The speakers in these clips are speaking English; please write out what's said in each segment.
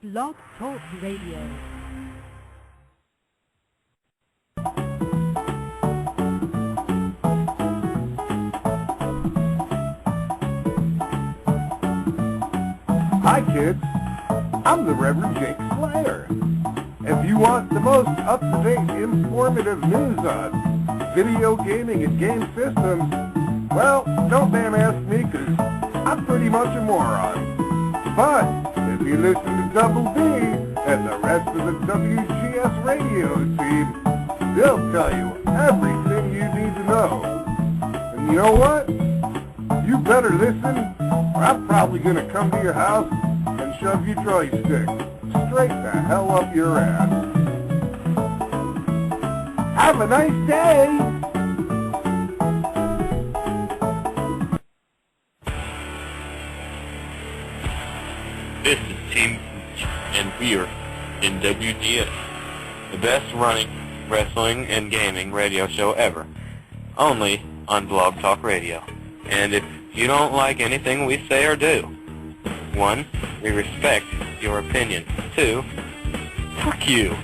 Blog Talk Radio. Hi kids, I'm the Reverend Jake Slayer. If you want the most up-to-date, informative news on video gaming and game systems, well, don't damn ask me, because I'm pretty much a moron. But if you listen to Double D and the rest of the WGS Radio team, they'll tell you everything you need to know. And you know what? You better listen, or I'm probably going to come to your house and shove your joystick straight the hell up your ass. Have a nice day! This is Team Cooch, and we're in WGS, the best running wrestling and gaming radio show ever, only on Blog Talk Radio. And if you don't like anything we say or do, 1, we respect your opinion. 2, fuck you.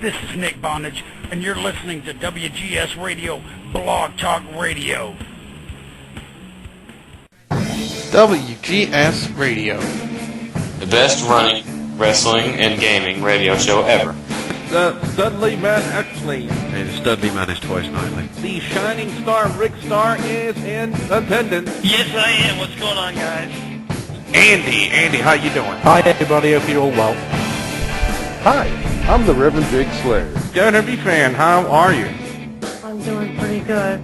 This is Nick Bondage, and you're listening to WGS Radio, Blog Talk Radio. WGS Radio, The best running wrestling and gaming radio show ever. The Studley Man Exley. And Studley Man is twice nightly. The Shining Star Rick Star is in attendance. Yes, I am. What's going on, guys? Andy, how you doing? Hi everybody, hope you're all well. Hi, I'm the Reverend Jake Slayer. WB fan, how are you? I'm doing pretty good.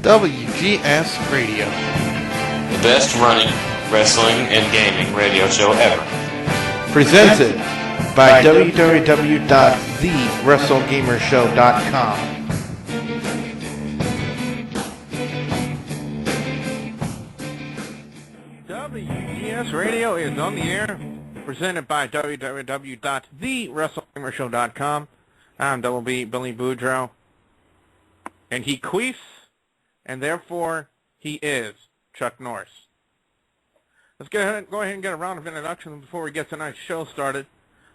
WGS Radio, The best running wrestling and gaming radio show ever. presented by www.thewrestlegamershow.com. WGS Radio is on the air, presented by www.thewrestlegamershow.com. I'm Double B, Billy Boudreaux, and he queefs, and therefore he is Chuck Norris. Let's go ahead and get a round of introductions before we get tonight's show started.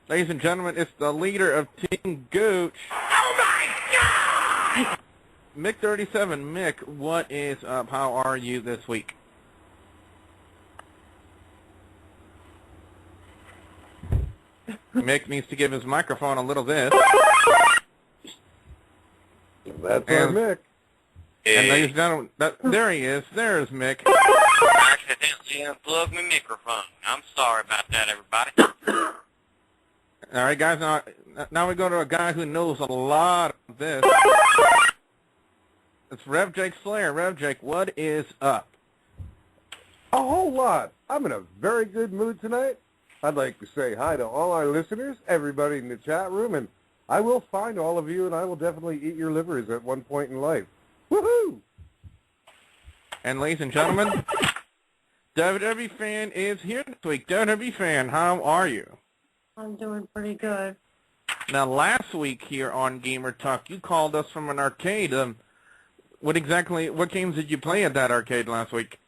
Ladies and gentlemen, it's the leader of Team Gooch. Oh my God! Mick37. Mick, what is up? How are you this week? Mick needs to give his microphone a little this. That's our Mick. And ladies and gentlemen, there he is. There's Mick. I accidentally unplugged my microphone. I'm sorry about that, everybody. All right, guys. Now we go to a guy who knows a lot of this. It's Rev Jake Slayer. Rev Jake, what is up? A whole lot. I'm in a very good mood tonight. I'd like to say hi to all our listeners, everybody in the chat room, and I will find all of you, and I will definitely eat your livers at one point in life. Woohoo! And ladies and gentlemen, WWE Fan is here this week. WWE Fan, how are you? I'm doing pretty good. Now, last week here on Gamer Talk, you called us from an arcade. What games did you play at that arcade last week?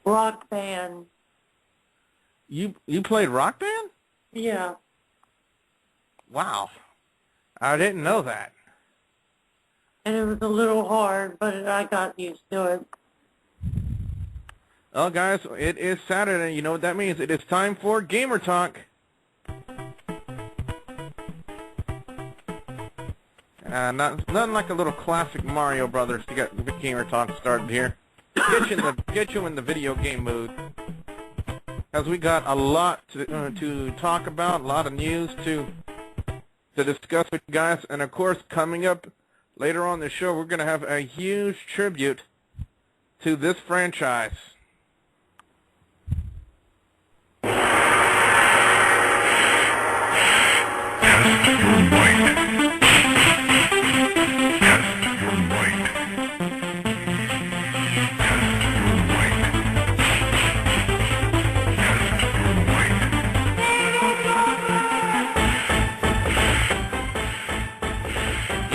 Rock Band. You played Rock Band? Yeah. Wow. I didn't know that. And it was a little hard, but I got used to it. Well, guys, it is Saturday. You know what that means. It is time for Gamer Talk. Nothing like a little classic Mario Brothers to get the Gamer Talk started here. Get you in the video game mood. As we got a lot to talk about, a lot of news to discuss with you guys, and of course, coming up later on the show, we're going to have a huge tribute to this franchise.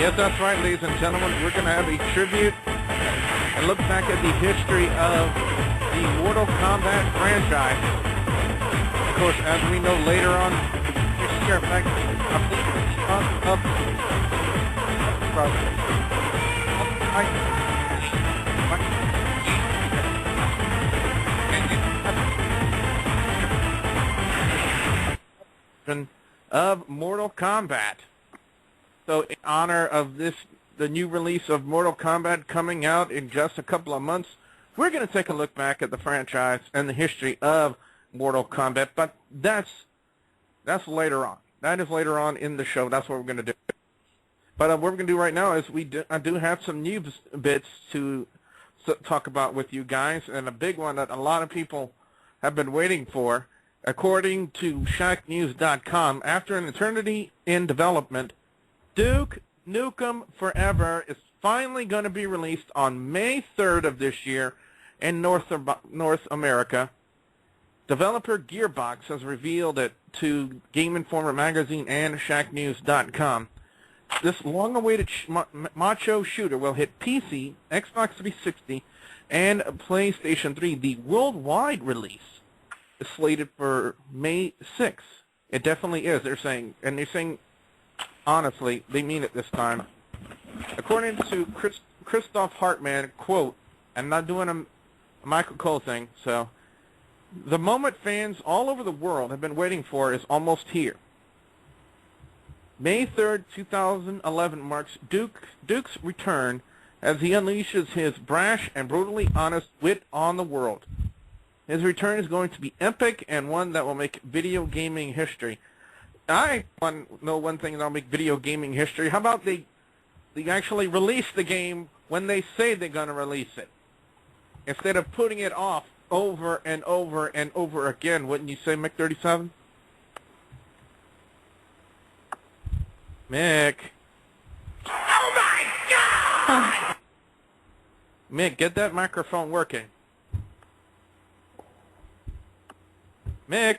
Yes, that's right, ladies and gentlemen. We're going to have a tribute and look back at the history of the Mortal Kombat franchise. Of course, as we know later on, of Mortal Kombat. So in honor of this, the new release of Mortal Kombat coming out in just a couple of months, we're going to take a look back at the franchise and the history of Mortal Kombat, but that's later on. That is later on in the show. That's what we're going to do. But what we're going to do right now is I do have some news bits to talk about with you guys, and a big one that a lot of people have been waiting for. According to ShackNews.com, after an eternity in development, Duke Nukem Forever is finally going to be released on May 3rd of this year in North America. Developer Gearbox has revealed it to Game Informer magazine and ShackNews.com. This long-awaited macho shooter will hit PC, Xbox 360, and PlayStation 3. The worldwide release is slated for May 6th. It definitely is. They're saying honestly, they mean it this time. According to Christoph Hartman, quote, I'm not doing a Michael Cole thing, so the moment fans all over the world have been waiting for is almost here. May 3rd, 2011 marks Duke's return as he unleashes his brash and brutally honest wit on the world. His return is going to be epic and one that will make video gaming history. I want to know one thing that'll make video gaming history. How about they actually release the game when they say they're going to release it, instead of putting it off over and over and over again? Wouldn't you say, Mick 37? Mick. Oh my God! Mick, get that microphone working. Mick.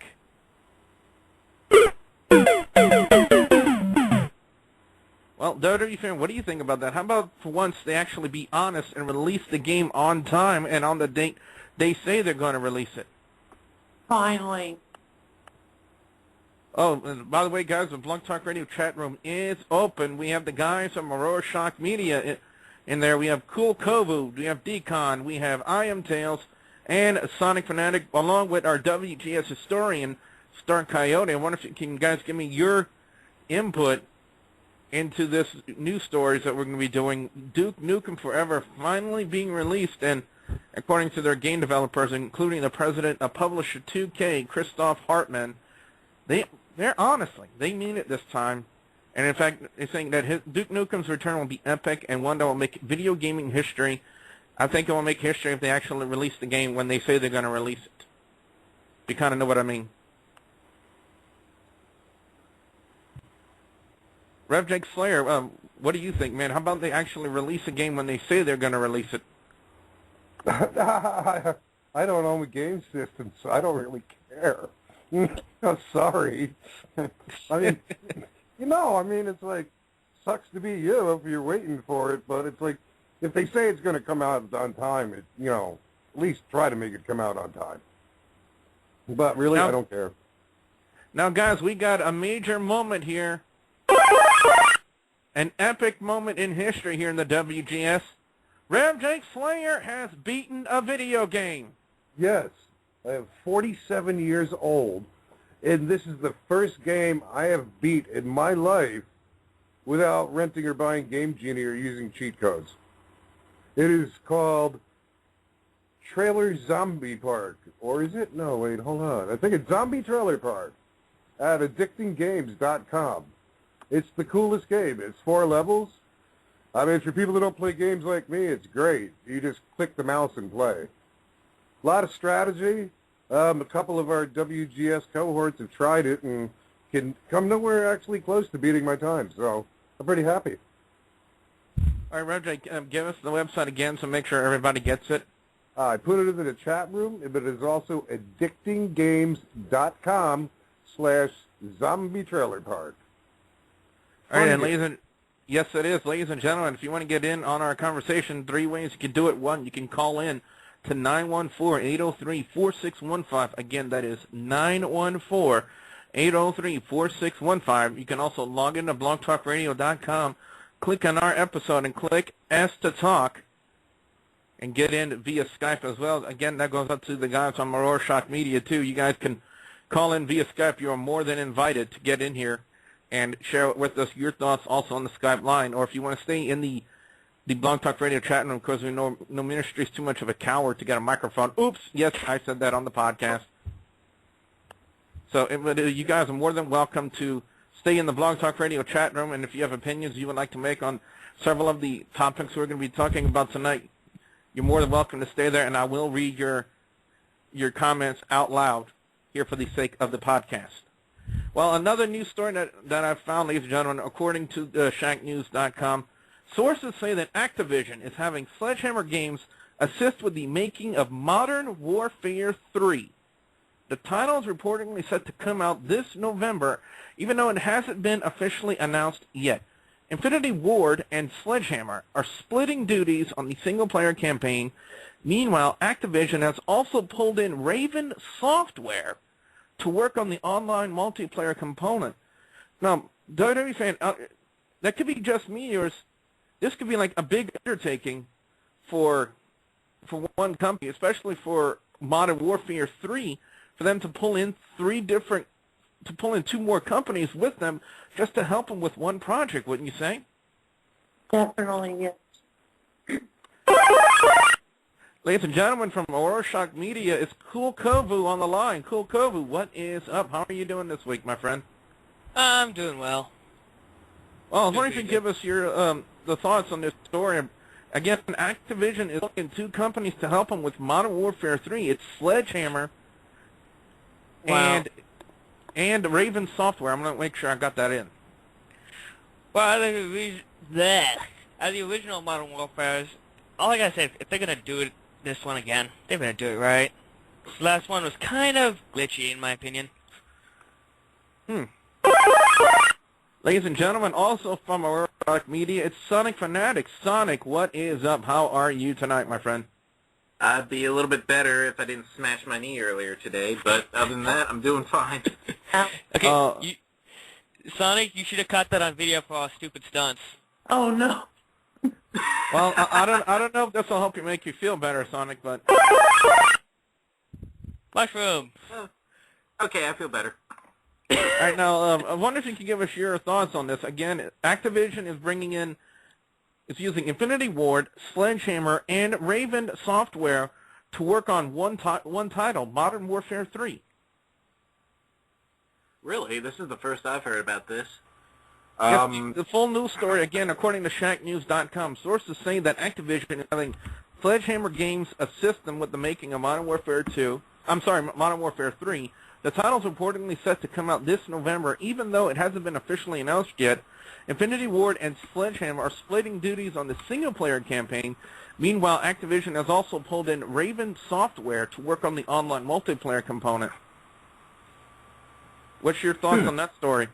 Well, WWE fan, what do you think about that? How about for once they actually be honest and release the game on time and on the date they say they're going to release it? Finally. Oh, and by the way, guys, the Blog Talk Radio chat room is open. We have the guys from Aurora Shock Media in there. We have Cool Kovu, we have Decon, we have I Am Tales, and Sonic Fanatic, along with our WGS historian, Star Coyote. I wonder if you can guys give me your input into this news stories that we're going to be doing. Duke Nukem Forever finally being released, and according to their game developers, including the president of Publisher 2K, Christoph Hartman, they're honestly, they mean it this time. And in fact, they're saying that Duke Nukem's return will be epic and one that will make video gaming history. I think it will make history if they actually release the game when they say they're going to release it. You kind of know what I mean. Rev Jake Slayer, what do you think, man? How about they actually release a game when they say they're going to release it? I don't own the game system, so I don't really care. I'm sorry. I mean, it's like, sucks to be you if you're waiting for it, but it's like, if they say it's going to come out on time, at least try to make it come out on time. But really, I don't care. Now, guys, we got a major moment here. An epic moment in history here in the WGS. Rev Jake Slayer has beaten a video game. Yes. I am 47 years old, and this is the first game I have beat in my life without renting or buying Game Genie or using cheat codes. It is called Trailer Zombie Park. Or is it? No, wait, hold on. I think it's Zombie Trailer Park at addictinggames.com. It's the coolest game. It's 4 levels. I mean, for people who don't play games like me, it's great. You just click the mouse and play. A lot of strategy. A couple of our WGS cohorts have tried it and can come nowhere actually close to beating my time, so I'm pretty happy. All right, Rev, give us the website again so make sure everybody gets it. I put it in the chat room, but it is also addictinggames.com/zombie trailer park. All right, and Yes, it is. Ladies and gentlemen, if you want to get in on our conversation, 3 ways you can do it. 1, you can call in to 914-803-4615. Again, that is 914-803-4615. You can also log into blogtalkradio.com, click on our episode, and click Ask to Talk, and get in via Skype as well. Again, that goes up to the guys on Rorschach Media, too. You guys can call in via Skype. You are more than invited to get in here and share with us your thoughts also on the Skype line. Or if you want to stay in the Blog Talk Radio chat room, because we know no ministry is too much of a coward to get a microphone. Oops, yes, I said that on the podcast. So you guys are more than welcome to stay in the Blog Talk Radio chat room, and if you have opinions you would like to make on several of the topics we're going to be talking about tonight, you're more than welcome to stay there, and I will read your comments out loud here for the sake of the podcast. Well, another news story that I found, ladies and gentlemen, according to shanknews.com, sources say that Activision is having Sledgehammer Games assist with the making of Modern Warfare 3. The title is reportedly set to come out this November, even though it hasn't been officially announced yet. Infinity Ward and Sledgehammer are splitting duties on the single-player campaign. Meanwhile, Activision has also pulled in Raven Software to work on the online multiplayer component. Now, WWE fan, that could be just me, or this could be like a big undertaking for one company, especially for Modern Warfare 3, for them to pull in 2 more companies with them just to help them with one project, wouldn't you say? Definitely, yes. Ladies and gentlemen, from Rorschach Media, it's Cool Kovu on the line. Cool Kovu, what is up? How are you doing this week, my friend? I'm doing well. Well, I was wondering if you could give us your the thoughts on this story. Again, Activision is looking 2 companies to help them with Modern Warfare 3. It's Sledgehammer and Raven Software. I'm going to make sure I got that in. Well, the original Modern Warfare, all I gotta say, if they're gonna do this one again, they're gonna do it right. This last one was kind of glitchy, in my opinion. Ladies and gentlemen, also from our media, it's Sonic Fanatics. Sonic, what is up? How are you tonight, my friend? I'd be a little bit better if I didn't smash my knee earlier today, but other than that, I'm doing fine. Okay, Sonic, you should have caught that on video for all stupid stunts. Oh, no. Well, I don't know if this will help you make you feel better, Sonic, but... Mushroom. Okay, I feel better. All right, now, I wonder if you can give us your thoughts on this. Again, Activision is using Infinity Ward, Sledgehammer, and Raven Software to work on one title, Modern Warfare 3. Really? This is the first I've heard about this. The full news story, again, according to shanknews.com, sources say that Activision is having Sledgehammer Games assist them with the making of Modern Warfare 3. The title is reportedly set to come out this November, even though it hasn't been officially announced yet. Infinity Ward and Sledgehammer are splitting duties on the single-player campaign. Meanwhile, Activision has also pulled in Raven Software to work on the online multiplayer component. What's your thoughts on that story?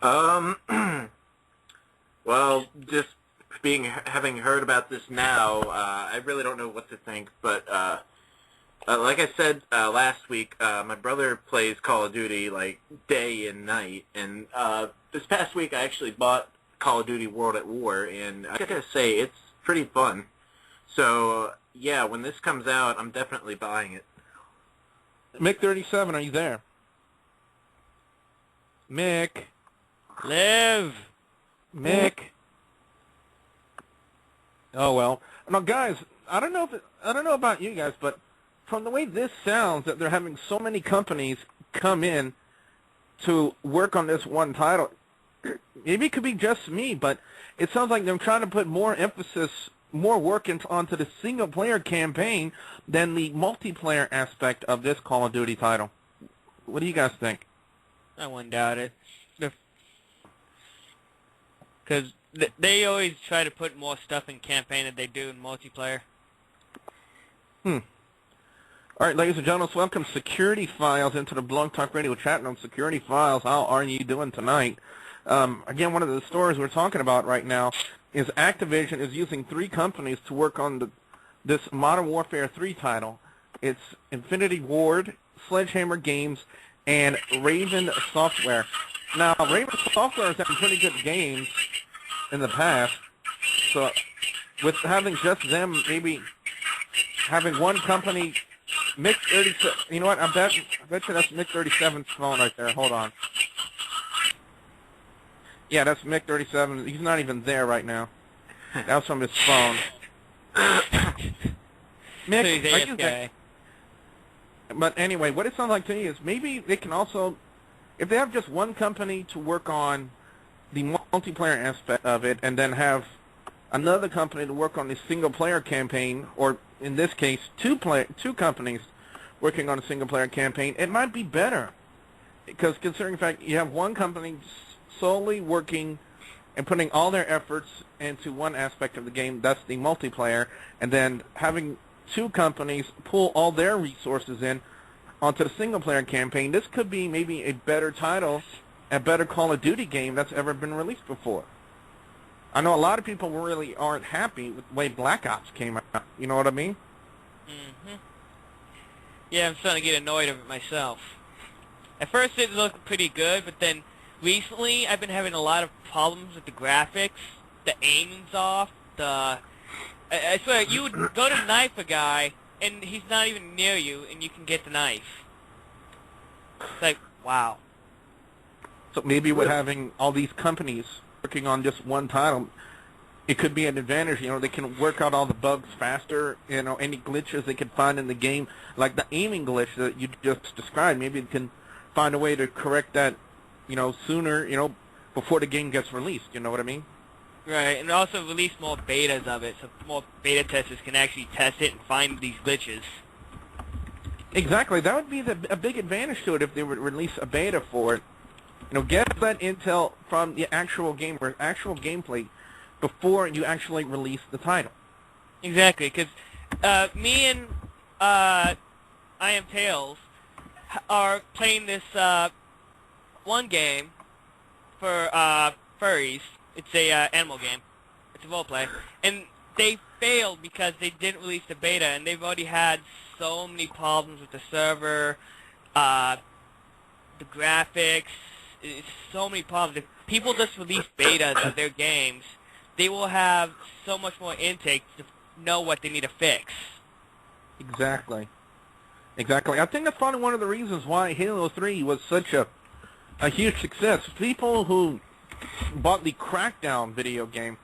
Well, just having heard about this now, I really don't know what to think, but like I said last week, my brother plays Call of Duty like day and night, and this past week I actually bought Call of Duty World at War, and I gotta say, it's pretty fun. So, yeah, when this comes out, I'm definitely buying it. Mick37, are you there? Mick. Live. Mick. Oh, well. Now, guys, I don't know about you guys, but from the way this sounds, that they're having so many companies come in to work on this one title, maybe it could be just me, but it sounds like they're trying to put more emphasis, more work onto the single-player campaign than the multiplayer aspect of this Call of Duty title. What do you guys think? I wouldn't doubt it. Because they always try to put more stuff in campaign than they do in multiplayer. All right, ladies and gentlemen, let's welcome Security Files into the Blog Talk Radio chat room. Security Files, how are you doing tonight? Again, one of the stories we're talking about right now is Activision is using 3 companies to work on this Modern Warfare 3 title. It's Infinity Ward, Sledgehammer Games, and Raven Software. Now, Raven Software has had pretty good games in the past, so with having just them, maybe having one company, Mick37, you know what, I bet you that's Mick37's phone right there. Hold on. Yeah, that's Mick37. He's not even there right now. That was from his phone. Mick, are you there? But anyway, what it sounds like to me is maybe they can also, if they have just one company to work on the multiplayer aspect of it, and then have another company to work on the single-player campaign, or in this case, two companies working on a single-player campaign, it might be better. Because considering the fact you have one company solely working and putting all their efforts into one aspect of the game, that's the multiplayer, and then having 2 companies pull all their resources in onto the single-player campaign, this could be maybe a better title, a better Call of Duty game that's ever been released before. I know a lot of people really aren't happy with the way Black Ops came out. You know what I mean? Mm-hmm. Yeah, I'm starting to get annoyed of it myself. At first it looked pretty good, but then recently I've been having a lot of problems with the graphics. The aiming's off. I swear, you would go to knife a guy, and he's not even near you, and you can get the knife. It's like, wow. So maybe with having all these companies working on just one title, it could be an advantage. You know, they can work out all the bugs faster. You know, any glitches they can find in the game, like the aiming glitch that you just described. Maybe they can find a way to correct that, you know, sooner, you know, before the game gets released. You know what I mean? Right, and also release more betas of it, so more beta testers can actually test it and find these glitches. Exactly. That would be a big advantage to it if they would release a beta for it. You know, get that intel from the actual game or actual gameplay before you actually release the title. Exactly, because me and I Am Tails are playing this one game for furries. It's a animal game. It's a roleplay. And they failed because they didn't release the beta, and they've already had so many problems with the server, the graphics, so many problems. If people just release betas of their games, they will have so much more intake to know what they need to fix. Exactly. Exactly. I think that's probably one of the reasons why Halo 3 was such a huge success. People who bought the Crackdown video game,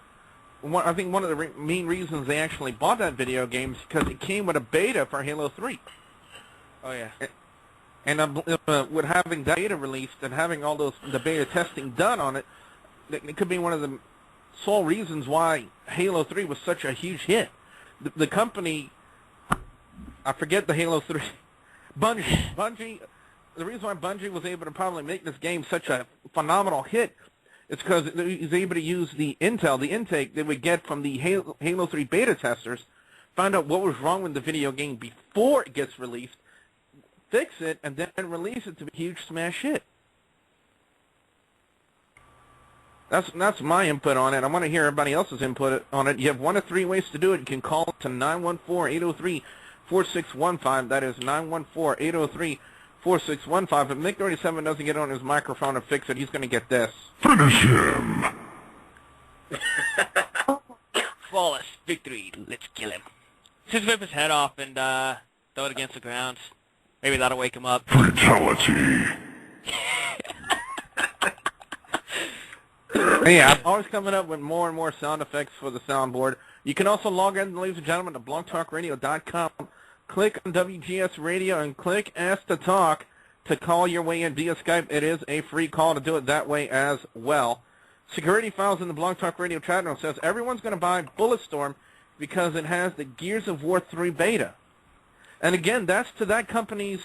I think one of the main reasons they actually bought that video game is because it came with a beta for Halo 3. Oh, yeah. And with having that beta released and having all the beta testing done on it, it could be one of the sole reasons why Halo 3 was such a huge hit. The company, I forget the Halo 3, Bungie, the reason why Bungie was able to probably make this game such a phenomenal hit is because it was able to use the intel, the intake they would get from the Halo 3 beta testers, find out what was wrong with the video game before it gets released, fix it, and then release it to be a huge smash hit. That's my input on it. I want to hear everybody else's input on it. You have 1 of 3 ways to do it. You can call to 914-803-4615. That is 914-803-4615. If Mick37 doesn't get on his microphone and fix it, he's going to get this. Finish him! Flawless victory. Let's kill him. Just rip his head off and throw it against the ground. Maybe that'll wake him up. Fatality. Yeah, I'm always coming up with more and more sound effects for the soundboard. You can also log in, ladies and gentlemen, to blogtalkradio.com. Click on WGS Radio and click Ask to Talk to call your way in via Skype. It is a free call to do it that way as well. Security Files in the Blog Talk Radio chat room says everyone's going to buy Bulletstorm because it has the Gears of War 3 beta. And again, that's to that company's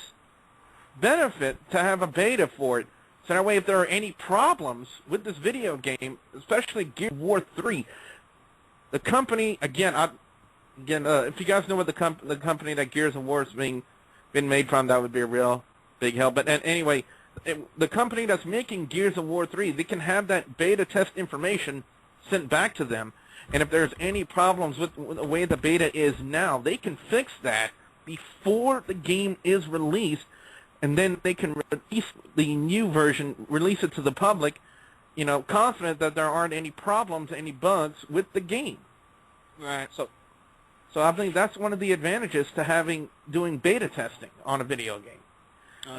benefit to have a beta for it. So that way, if there are any problems with this video game, especially Gears of War 3, the company, again, if you guys know what the company that Gears of War is been made from, that would be a real big help. But anyway, the company that's making Gears of War 3, they can have that beta test information sent back to them. And if there's any problems with the way the beta is now, they can fix that before the game is released, and then they can release the new version, release it to the public, confident that there aren't any problems, any bugs with the game. Right. So I think that's one of the advantages to doing beta testing on a video game.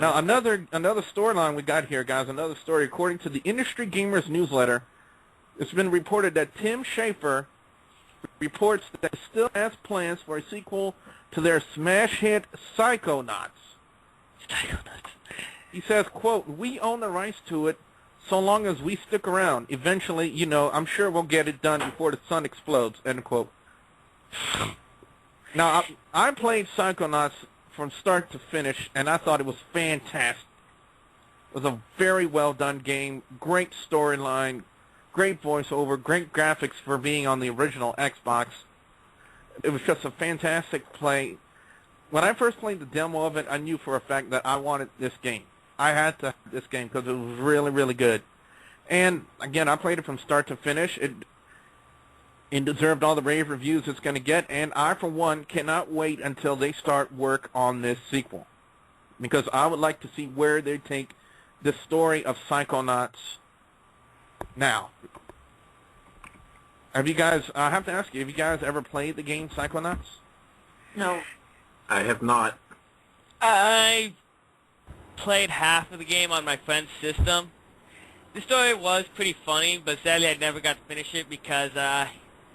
Now, another storyline we got here, guys, another story. According to the Industry Gamers newsletter, it's been reported that Tim Schafer reports that he still has plans for a sequel to their smash hit Psychonauts. He says, quote, "We own the rights to it so long as we stick around. Eventually, I'm sure we'll get it done before the sun explodes," end quote. Now, I played Psychonauts from start to finish, and I thought it was fantastic. It was a very well-done game, great storyline, great voiceover, great graphics for being on the original Xbox. It was just a fantastic play. When I first played the demo of it, I knew for a fact that I wanted this game. I had to have this game because it was really, really good. And, again, I played it from start to finish. It deserved all the rave reviews it's going to get, and I, for one, cannot wait until they start work on this sequel, because I would like to see where they take the story of Psychonauts now. Have you guys, I have to ask you, have you guys ever played the game Psychonauts? No. I have not. I played half of the game on my friend's system. The story was pretty funny, but sadly I never got to finish it because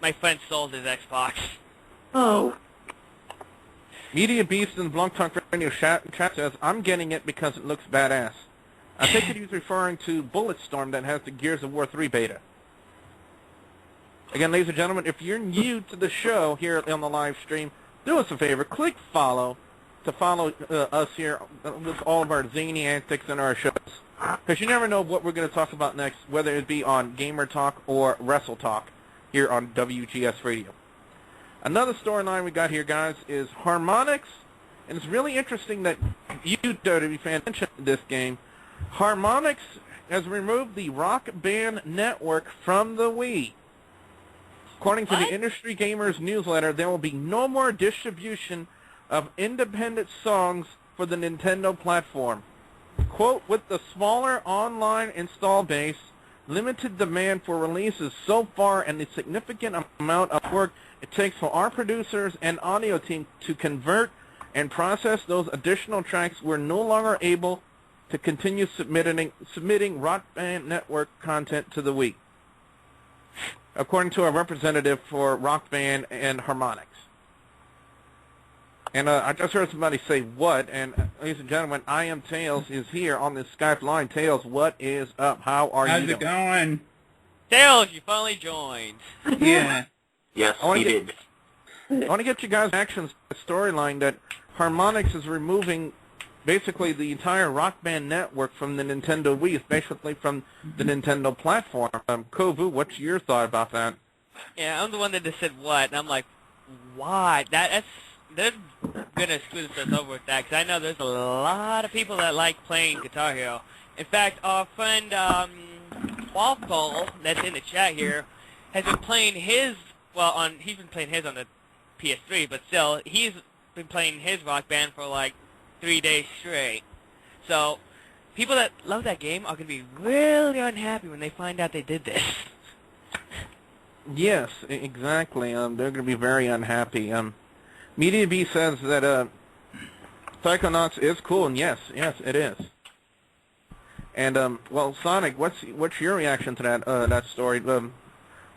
my friend sold his Xbox. Oh. Media Beast in Blog Talk Radio chat says, "I'm getting it because it looks badass." I think he's referring to Bulletstorm that has the Gears of War 3 beta. Again, ladies and gentlemen, if you're new to the show here on the live stream, do us a favor, click follow to follow us here with all of our zany antics and our shows. Because you never know what we're going to talk about next, whether it be on Gamer Talk or Wrestle Talk here on WGS Radio. Another storyline we got here, guys, is Harmonix. And it's really interesting that you, WWE fans, mentioned this game. Harmonix has removed the Rock Band network from the Wii. According to the Industry Gamers newsletter, there will be no more distribution of independent songs for the Nintendo platform. Quote, "With the smaller online install base, limited demand for releases so far, and the significant amount of work it takes for our producers and audio team to convert and process those additional tracks, we're no longer able to continue submitting Rock Band Network content to the Wii," according to a representative for Rock Band and Harmonix. And I just heard somebody say, "What?" And ladies and gentlemen, I Am Tails is here on this Skype line. Tails, what is up? How are you How's doing? it going? Tails, you finally joined. Yeah. Yes, he did. I want to get you guys' reactions to the storyline that Harmonix is removing basically the entire Rock Band network from the Nintendo Wii, especially from the Nintendo platform. Kovu, what's your thought about that? Yeah, I'm the one that just said what, and I'm like, why? They're gonna screw this over with that, because I know there's a lot of people that like playing Guitar Hero. In fact, our friend Walpole, that's in the chat here, has been playing his, he's been playing his on the PS3, but still, he's been playing his Rock Band for like 3 days straight. So, people that love that game are going to be really unhappy when they find out they did this. Yes, exactly. They're going to be very unhappy. MediaB says that Psychonauts is cool, and yes, it is. And well, Sonic, what's your reaction to that story?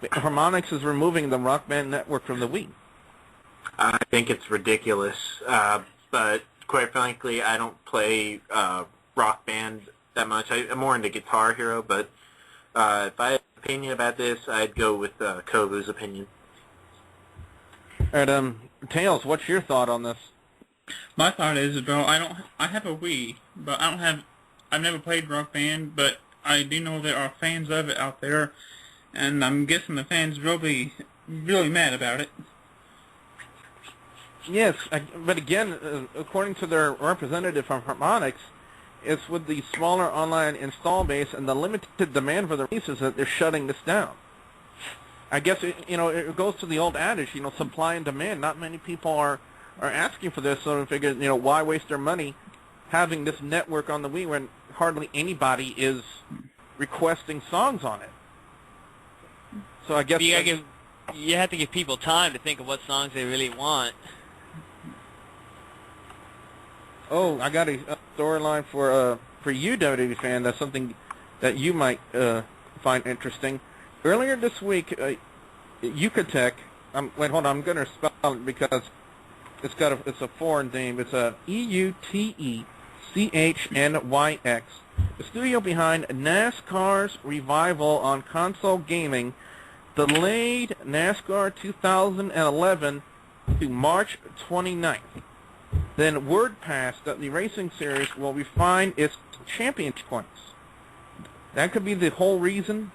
Harmonix is removing the Rock Band network from the Wii. I think it's ridiculous, but quite frankly, I don't play Rock Band that much. I'm more into Guitar Hero, but if I had an opinion about this, I'd go with Kovu's opinion. All right, Tails, what's your thought on this? My thought is, bro, I have a Wii, but I've never played Rock Band, but I do know there are fans of it out there, and I'm guessing the fans will be really mad about it. Yes, but again, according to their representative from Harmonix, it's with the smaller online install base and the limited demand for the releases that they're shutting this down. I guess, it goes to the old adage, supply and demand. Not many people are asking for this, so I figured, why waste their money having this network on the Wii when hardly anybody is requesting songs on it. So I guess you have to give people time to think of what songs they really want. Oh, I got a storyline for you, WWE fan. That's something that you might find interesting. Earlier this week, Yucatec. Wait, hold on. I'm going to spell it because it's a foreign name. It's a EUTECHNYX. The studio behind NASCAR's revival on console gaming delayed NASCAR 2011 to March 29th. Then word passed that the racing series will refine its championship points. That could be the whole reason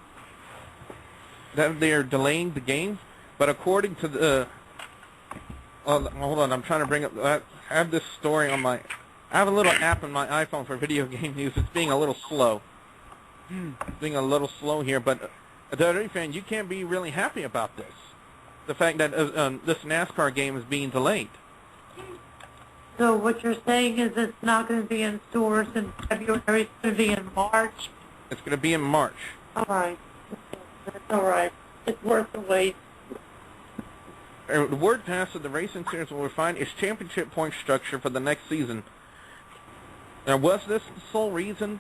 that they are delaying the game. But according to the... hold on, I'm trying to bring up... I have this story on my... I have a little app on my iPhone for video game news. It's being a little slow. Here, but WWE fan, you can't be really happy about this. The fact that this NASCAR game is being delayed. So what you're saying is it's not going to be in stores in February, it's going to be in March? It's going to be in March. All right. That's all right. It's worth the wait. The word passed that the racing series will refine its championship point structure for the next season. Now, was this the sole reason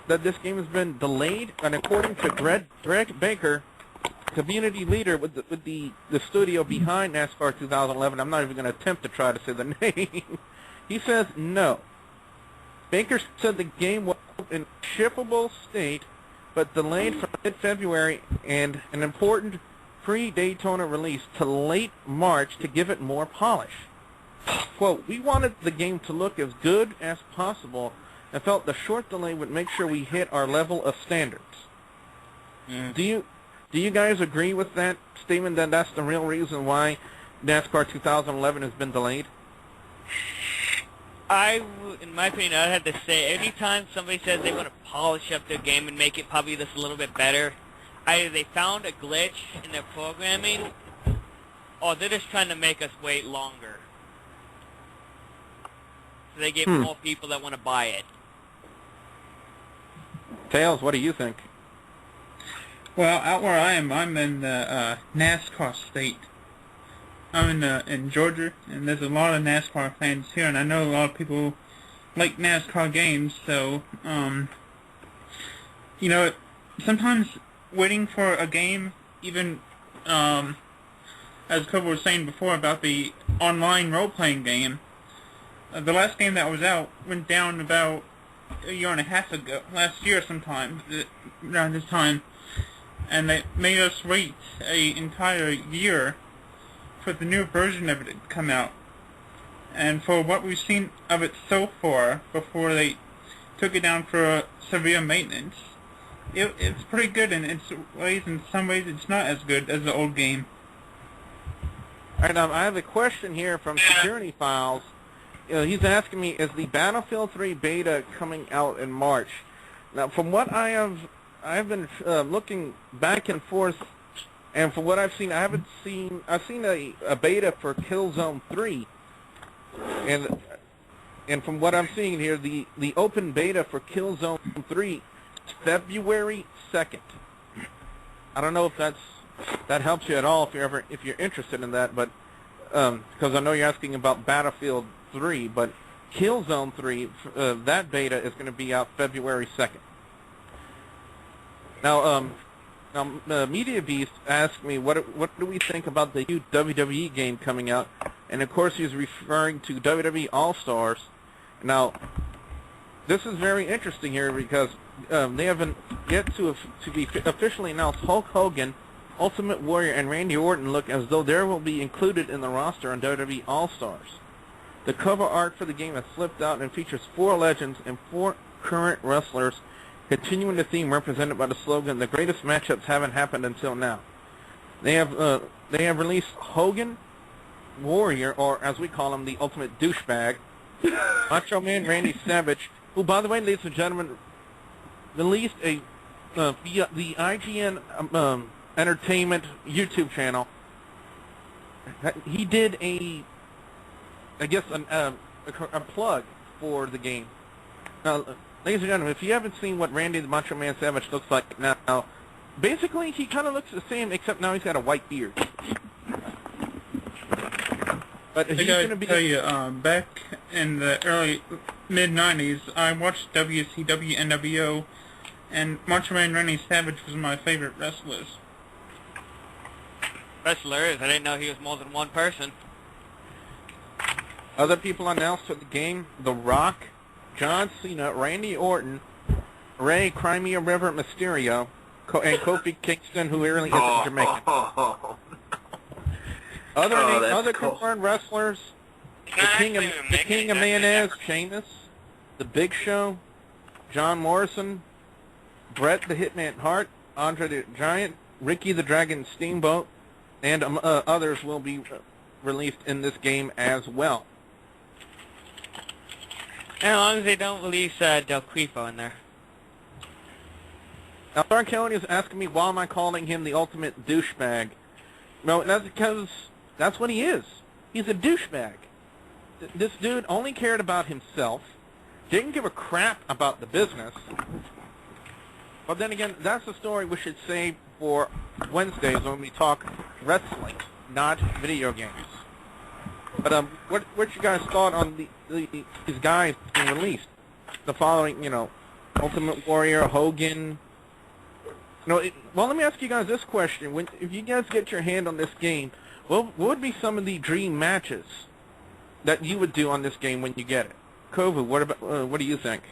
that this game has been delayed? And according to Greg Baker, community leader with the studio behind NASCAR 2011, I'm not even going to attempt to try to say the name, he says no. Baker said the game was in shippable state, but delayed from mid-February and an important pre-Daytona release to late March to give it more polish. Quote, we wanted the game to look as good as possible and felt the short delay would make sure we hit our level of standards. Do you guys agree with that statement, that that's the real reason why NASCAR 2011 has been delayed? In my opinion, I'd have to say, anytime somebody says they want to polish up their game and make it probably just a little bit better, either they found a glitch in their programming, or they're just trying to make us wait longer. So they get more people that want to buy it. Tails, what do you think? Well, out where I am, I'm in the NASCAR state. I'm in Georgia, and there's a lot of NASCAR fans here, and I know a lot of people like NASCAR games, so, sometimes waiting for a game, even, as Kobe was saying before about the online role-playing game, the last game that was out went down about a year and a half ago, last year sometime, around this time, and they made us wait an entire year for the new version of it to come out. And for what we've seen of it so far, before they took it down for severe maintenance, it's pretty good in ways. In some ways, it's not as good as the old game. All right, I have a question here from Security Files. He's asking me, is the Battlefield 3 beta coming out in March? Now, from what I've been looking back and forth, and from what I've seen, I've seen a beta for Killzone 3, and from what I'm seeing here, the open beta for Killzone 3 is February 2nd. I don't know if that helps you at all if you're interested in that, but because I know you're asking about Battlefield 3, but Killzone 3, that beta is going to be out February 2nd. Now, Media Beast asked me, what do we think about the new WWE game coming out? And of course, he's referring to WWE All-Stars. Now, this is very interesting here because they haven't yet to be officially announced. Hulk Hogan, Ultimate Warrior, and Randy Orton look as though they will be included in the roster on WWE All-Stars. The cover art for the game has flipped out and features 4 legends and 4 current wrestlers, continuing the theme represented by the slogan, "The greatest matchups haven't happened until now." They have released Hogan, Warrior, or as we call him, the Ultimate Douchebag, Macho Man Randy Savage, who, by the way, ladies and gentlemen, released a via the IGN Entertainment YouTube channel. He did a plug for the game. Now, ladies and gentlemen, if you haven't seen what Randy the Macho Man Savage looks like now, basically he kind of looks the same, except now he's got a white beard. But he's going to be... tell you, back in the early mid-90s, I watched WCW NWO, and Macho Man Randy Savage was my favorite wrestlers. Wrestlers? I didn't know he was more than one person. Other people announced for the game: The Rock, John Cena, Randy Orton, Ray Crimea River Mysterio, and Kofi Kingston, who really isn't Jamaican. Other confirmed wrestlers: the King of Mayonnaise, Sheamus, The Big Show, John Morrison, Bret the Hitman Hart, Andre the Giant, Ricky the Dragon Steamboat, and others will be released in this game as well. As long as they don't release Del Quipo in there. Now, Star Kelly is asking me, why am I calling him the ultimate douchebag? No, that's because that's what he is. He's a douchebag. This dude only cared about himself, didn't give a crap about the business. But then again, that's a story we should save for Wednesdays when we talk wrestling, not video games. But what's you guys thought on these guys being released? The following, Ultimate Warrior, Hogan. Well, let me ask you guys this question: if you guys get your hand on this game, what would be some of the dream matches that you would do on this game when you get it? Kovu, what do you think?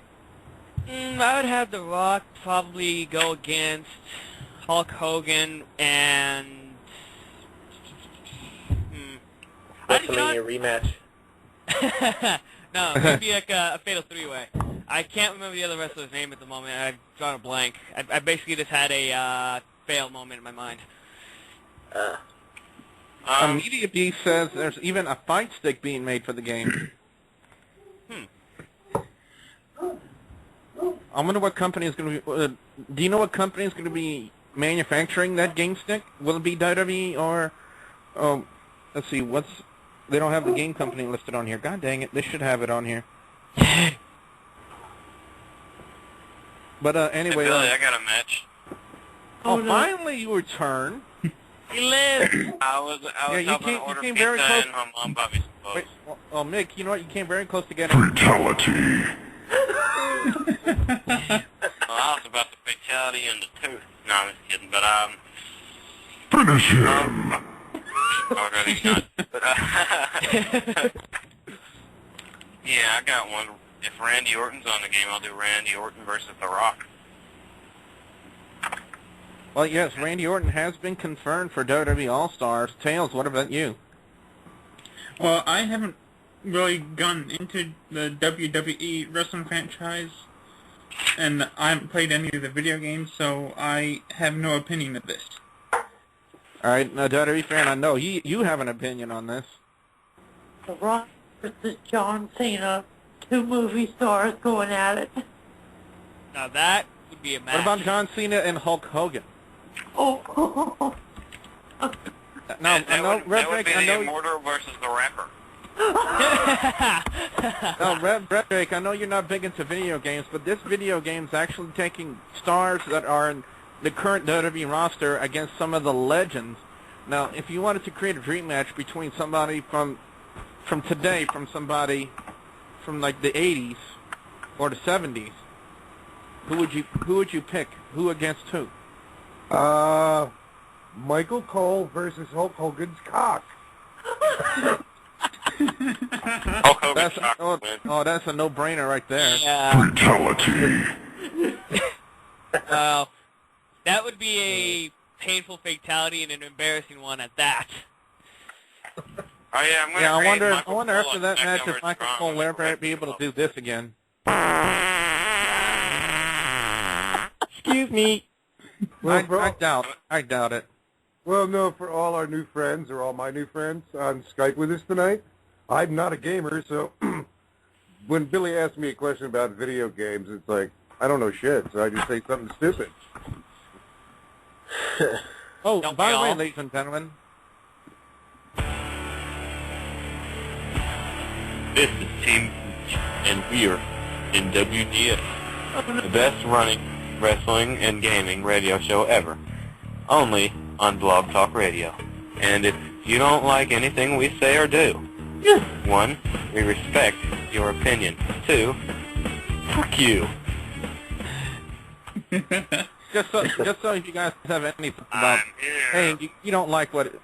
I would have The Rock probably go against Hulk Hogan and... WrestleMania rematch. No, it would be like a fatal three-way. I can't remember the other wrestler's name at the moment. I've drawn a blank. I basically just had a fail moment in my mind. Media Beast says there's even a fight stick being made for the game. I wonder what company is going to be... do you know what company is going to be manufacturing that game stick? Will it be WWE or... let's see, they don't have the game company listed on here. God dang it, they should have it on here. But anyway... Hey, Billy, I got a match. Oh, finally you return. He lives! I was helping order pizza and my mom bought me some clothes. Wait, well, Mick, you know what? You came very close to getting... Fatality. Well, I was about the fatality in the tooth. No, I'm just kidding, but, Finish him. I would rather not. But, yeah, I got one. If Randy Orton's on the game, I'll do Randy Orton versus The Rock. Well, yes, Randy Orton has been confirmed for WWE All-Stars. Tails, what about you? Well, I haven't really gone into the WWE wrestling franchise, and I haven't played any of the video games, so I have no opinion of this. All right, now, WWE fan, I know you have an opinion on this. The Rock versus John Cena, 2 movie stars going at it. Now that would be a match. What about John Cena and Hulk Hogan? Oh. Now, that would be the Immortal versus the Rapper. Now, Red Drake, I know you're not big into video games, but this video game is actually taking stars that are in the current WWE roster against some of the legends. Now, if you wanted to create a dream match between somebody from today, from somebody from like the 80s or the 70s, who would you pick? Who against who? Michael Cole versus Hulk Hogan's cock. Hulk Hogan's cock will win. Oh, that's a no-brainer right there. Yeah. Fatality. Well, that would be a painful fatality and an embarrassing one at that. Oh yeah, I'm gonna Yeah, I create wonder Michael after Cole that back match over if Michael strong Cole and will ever break be able to people. do this again. Excuse me. Well, I doubt it. Well, no, for all our new friends, or all my new friends on Skype with us tonight, I'm not a gamer, so when Billy asks me a question about video games, it's like, I don't know shit, so I just say something stupid. Oh, Don't by we the way, all? ladies and gentlemen, This is Team Pooch, and we are in WGS, the best running wrestling and gaming radio show ever, only on Blog Talk Radio. And if you don't like anything we say or do, 1, we respect your opinion. 2, fuck you. just so if you guys have anything about, hey, you don't like what?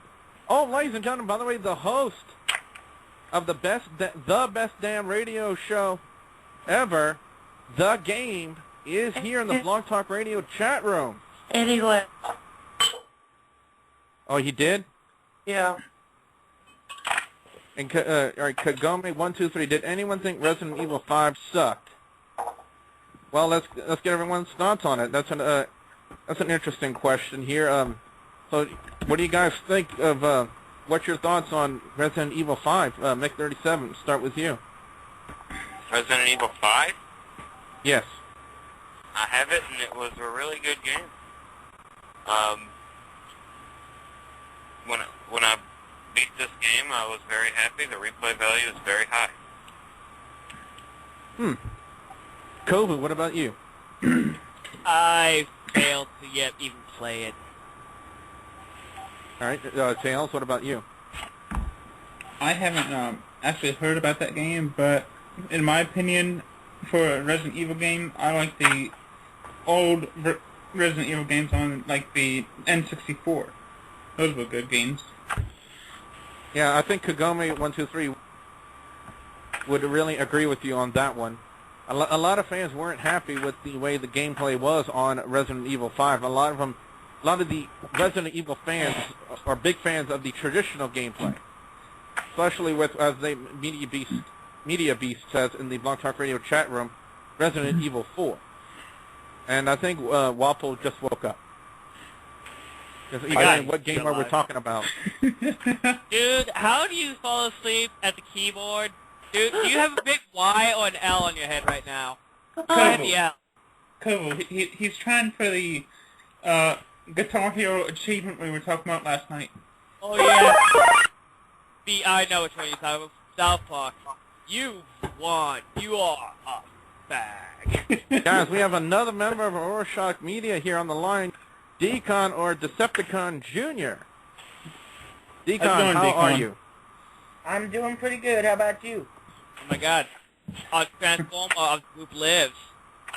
Oh, ladies and gentlemen, by the way, the host of the best damn radio show ever, The Game, is here in the Blog Talk Radio chat room. Anyway. Oh, he did? Yeah. And all right, Kagome123, did anyone think Resident Evil 5 sucked? Well, let's get everyone's thoughts on it. That's an interesting question here. So, what do you guys think of? What's your thoughts on Resident Evil 5? Mick37, start with you. Resident Evil 5? Yes. I have it, and it was a really good game. When I beat this game, I was very happy. The replay value is very high. Kovu, what about you? I failed to yet even play it. All right, Tails, what about you? I haven't actually heard about that game, but in my opinion, for a Resident Evil game, I like the old Resident Evil games on like the N64. Those were good games. Yeah, I think Kagome123 would really agree with you on that one. A lot of fans weren't happy with the way the gameplay was on Resident Evil 5. A lot of the Resident Evil fans are big fans of the traditional gameplay, especially with, as Media Beast says in the Blog Talk Radio chat room, Resident Evil 4. And I think Wapo just woke up. What game are we talking about? Dude, how do you fall asleep at the keyboard? Dude, do you have a big Y or an L on your head right now? Go hit the L. Cool. He's trying for the Guitar Hero achievement we were talking about last night. Oh, yeah. I know which one you're talking about. South Park. You won. You are a bag. Guys, we have another member of Rorschach Media here on the line, Decon or Decepticon Jr. Decon, how are you? I'm doing pretty good. How about you? Oh my god. Our Transformer of group lives.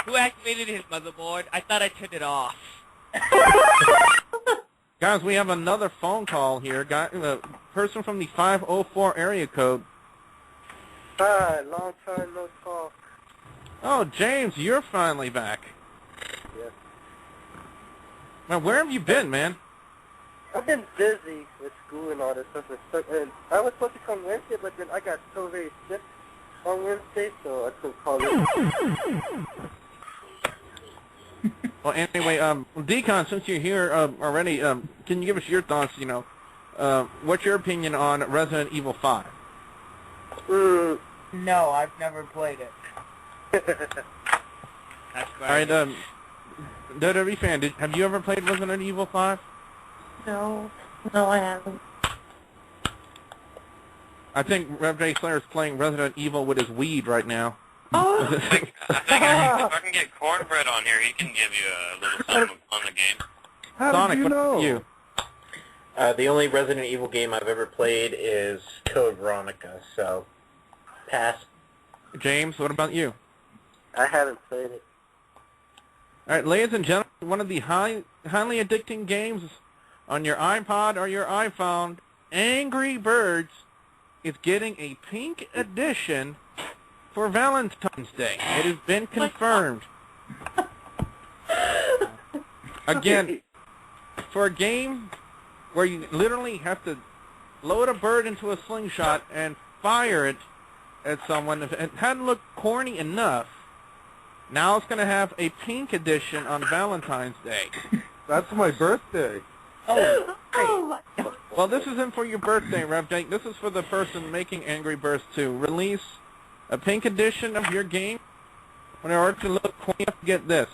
Who activated his motherboard? I thought I turned it off. Guys, we have another phone call here. A person from the 504 area code. Hi, long time no talk. Oh, James, you're finally back. Yes. Now, where have you been, man? I've been busy with school and all this stuff. And I was supposed to come Wednesday, but then I got so very sick on Wednesday, so I couldn't call in. Well, anyway, Decon, since you're here already, can you give us your thoughts, what's your opinion on Resident Evil 5? No, I've never played it. That's All right, WWE fan, have you ever played Resident Evil 5? No, I haven't. I think Rev J Slayer's playing Resident Evil with his weed right now. Oh. I think if I can get Cornbread on here, he can give you a little something on the game. How Sonic, did you know? what about you? The only Resident Evil game I've ever played is Code Veronica, so pass. James, what about you? I haven't played it. All right, ladies and gentlemen, one of the highly addicting games on your iPod or your iPhone, Angry Birds, is getting a pink edition for Valentine's Day. It has been confirmed. Again, for a game where you literally have to load a bird into a slingshot and fire it at someone, if it hadn't looked corny enough, now it's going to have a pink edition on Valentine's Day. That's my birthday. Oh, Oh my God. Well, this isn't for your birthday, Rev Jake. This is for the person making Angry Birds 2. Release a pink edition of your game in order to look cool enough to get this.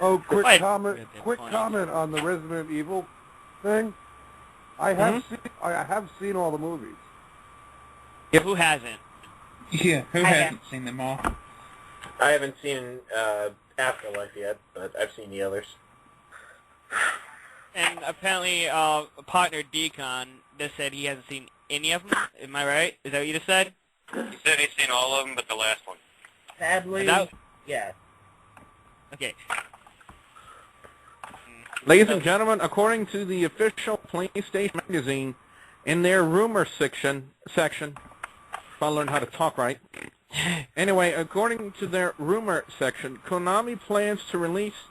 Oh, quick comment on the Resident Evil thing. I have seen all the movies. Yeah, who hasn't? Yeah, who hasn't seen them all? I haven't seen Afterlife yet, but I've seen the others. And apparently, partner Decon just said he hasn't seen any of them. Am I right? Is that what you just said? He said he's seen all of them, but the last one. Sadly, yeah. Okay. Ladies and gentlemen, according to the official PlayStation magazine, in their rumor section, if I learned how to talk right. Anyway, according to their rumor section, Konami plans to release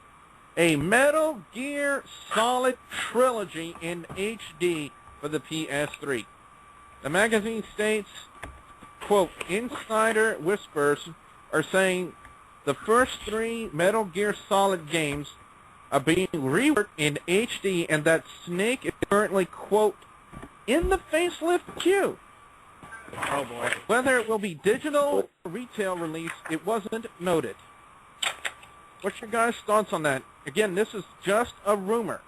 a Metal Gear Solid trilogy in HD for the PS3. The magazine states, quote, insider whispers are saying the first 3 Metal Gear Solid games are being reworked in HD and that Snake is currently, quote, in the facelift queue. Oh boy. Whether it will be digital or retail release, it wasn't noted. What's your guys' thoughts on that? Again, this is just a rumor.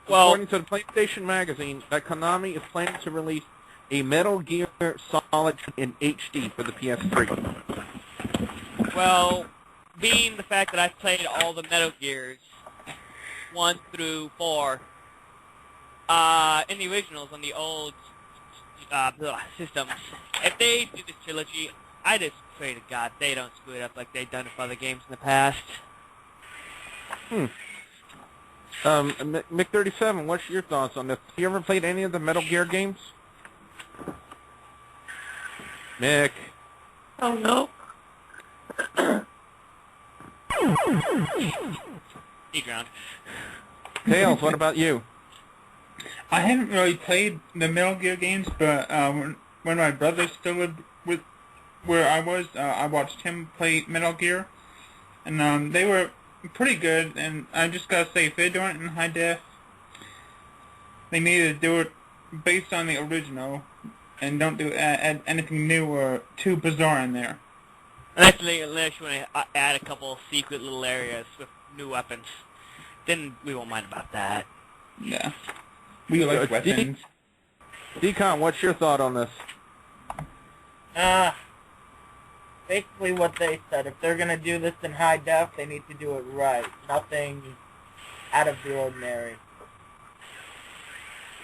Well, according to the PlayStation magazine, that Konami is planning to release a Metal Gear Solid in HD for the PS3. Well, being the fact that I've played all the Metal Gears 1 through 4 in the originals on the old systems, if they do this trilogy, I just pray to God they don't screw it up like they've done with other games in the past. Mick37, what's your thoughts on this? Have you ever played any of the Metal Gear games? Mick. Oh, no. Ground. Tails, what about you? I haven't really played the Metal Gear games, but when my brother still lived with where I was, I watched him play Metal Gear, and they were pretty good. And I just gotta say, if they're doing it in high def, they need to do it based on the original, and don't do add anything new or too bizarre in there. Unless you want to add a couple secret little areas with new weapons, then we won't mind about that. Yeah. We like weapons. Decon, what's your thought on this? Basically what they said. If they're going to do this in high def, they need to do it right. Nothing out of the ordinary.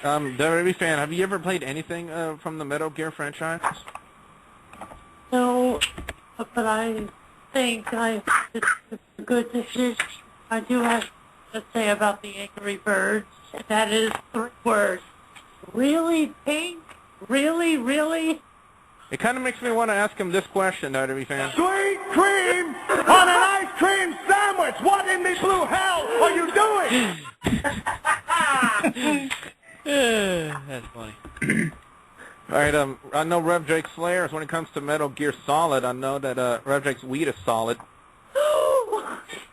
WWE fan, have you ever played anything from the Metal Gear franchise? No, but I think it's a good decision. I do have to say about the Angry Birds. That is 3 words. Really, Pink? Really, really? It kind of makes me want to ask him this question, WWE fan. Sweet cream on an ice cream sandwich! What in the blue hell are you doing? That's funny. All right, I know Rev Jake Slayers, when it comes to Metal Gear Solid, I know that Rev Jake's weed is solid.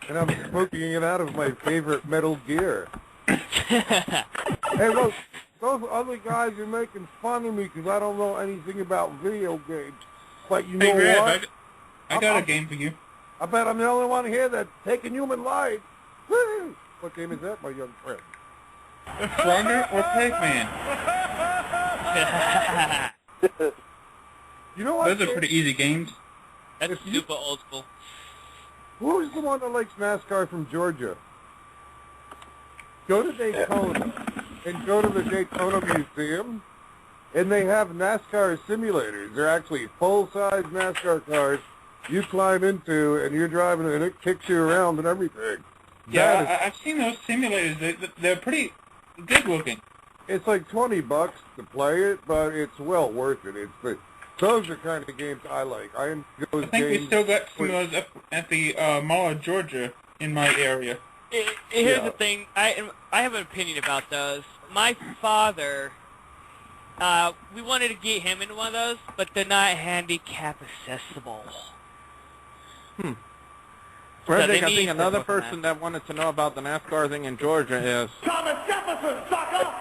And I'm smoking it out of my favorite Metal Gear. Hey, look, those other guys are making fun of me because I don't know anything about video games. But you know Rev, what? I got a game for you. I bet I'm the only one here that's taking human life. Woo! What game is that, my young friend? Frogger or Pac-Man? You know what? Those are pretty easy games. That's super old school. Who's the one that likes NASCAR from Georgia? Go to Daytona and go to the Daytona Museum, and they have NASCAR simulators. They're actually full-size NASCAR cars you climb into, and you're driving, and it kicks you around and everything. Yeah, I've seen those simulators. They're pretty good looking. It's like $20 to play it, but it's well worth it. Those are kind of games I like. I enjoy those games. I think we still got some of those up at the Mall of Georgia in my area. Here's the thing. I have an opinion about those. My father, we wanted to get him into one of those, but they're not handicap accessible. Frederick, I think another person that wanted to know about the NASCAR thing in Georgia is... Thomas Jefferson, sucker!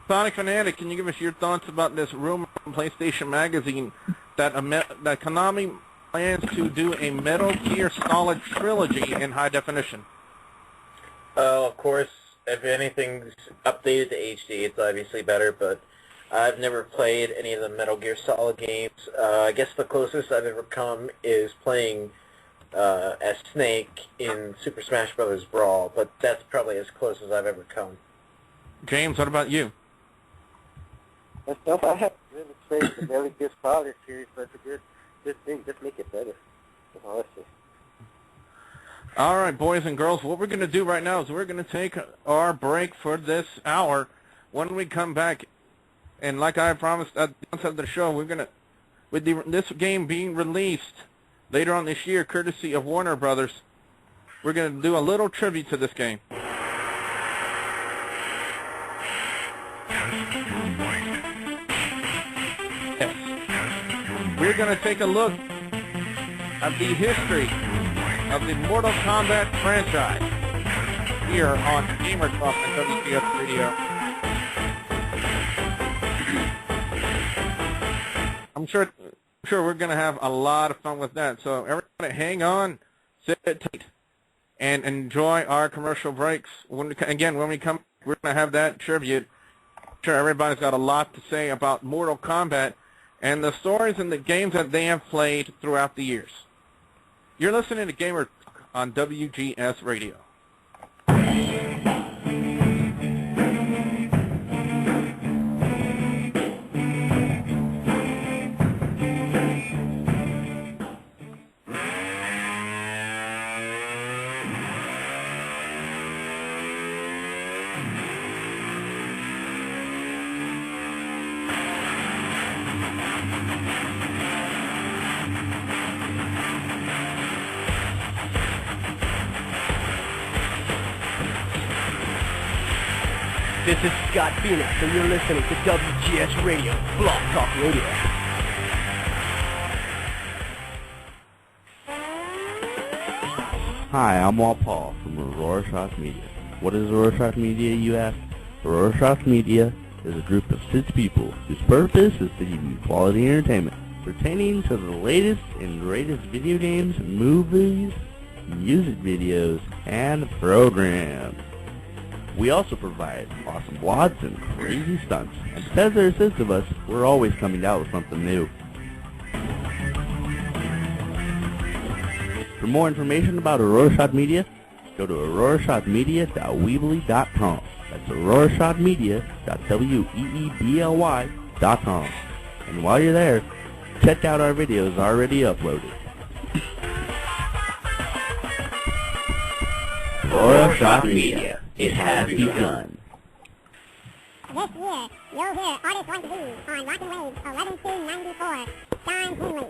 Sonic Fanatic, can you give us your thoughts about this rumor from PlayStation Magazine that that Konami plans to do a Metal Gear Solid trilogy in high definition? Of course, if anything's updated to HD, it's obviously better, but I've never played any of the Metal Gear Solid games. I guess the closest I've ever come is playing as Snake in Super Smash Bros. Brawl, but that's probably as close as I've ever come. James, what about you? Myself, I haven't really played the Metal Gear Solid series, but it's a good thing. Just make it better. Honestly. All right, boys and girls, what we're going to do right now is we're going to take our break for this hour. When we come back, and like I promised at the onset of the show, we're going to, with this game being released later on this year, courtesy of Warner Brothers, we're going to do a little tribute to this game. Yes. We're going to take a look at the history of the Mortal Kombat franchise here on Gamertalk and WGS Radio. I'm sure we're going to have a lot of fun with that. So everybody hang on, sit tight, and enjoy our commercial breaks. When we come, we're going to have that tribute. I'm sure everybody's got a lot to say about Mortal Kombat and the stories and the games that they have played throughout the years. You're listening to Gamer on WGS Radio. This is Scott Phoenix, and you're listening to WGS Radio, Blog Talk Radio. Hi, I'm Walt Paul from Aurora Shots Media. What is Aurora Shots Media, you ask? Aurora Shots Media is a group of 6 people whose purpose is to give you quality entertainment pertaining to the latest and greatest video games, movies, music videos, and programs. We also provide awesome blogs and crazy stunts, and because there are 6 of us, we're always coming out with something new. For more information about Aurora Shot Media, go to aurorashotmedia.weebly.com. That's aurorashotmedia.weebly.com. And while you're there, check out our videos already uploaded. Aurora Shot Media. It has begun. This year, you'll hear Artists Want to Be on Rockin' Waves 11-2-94, starring Henley.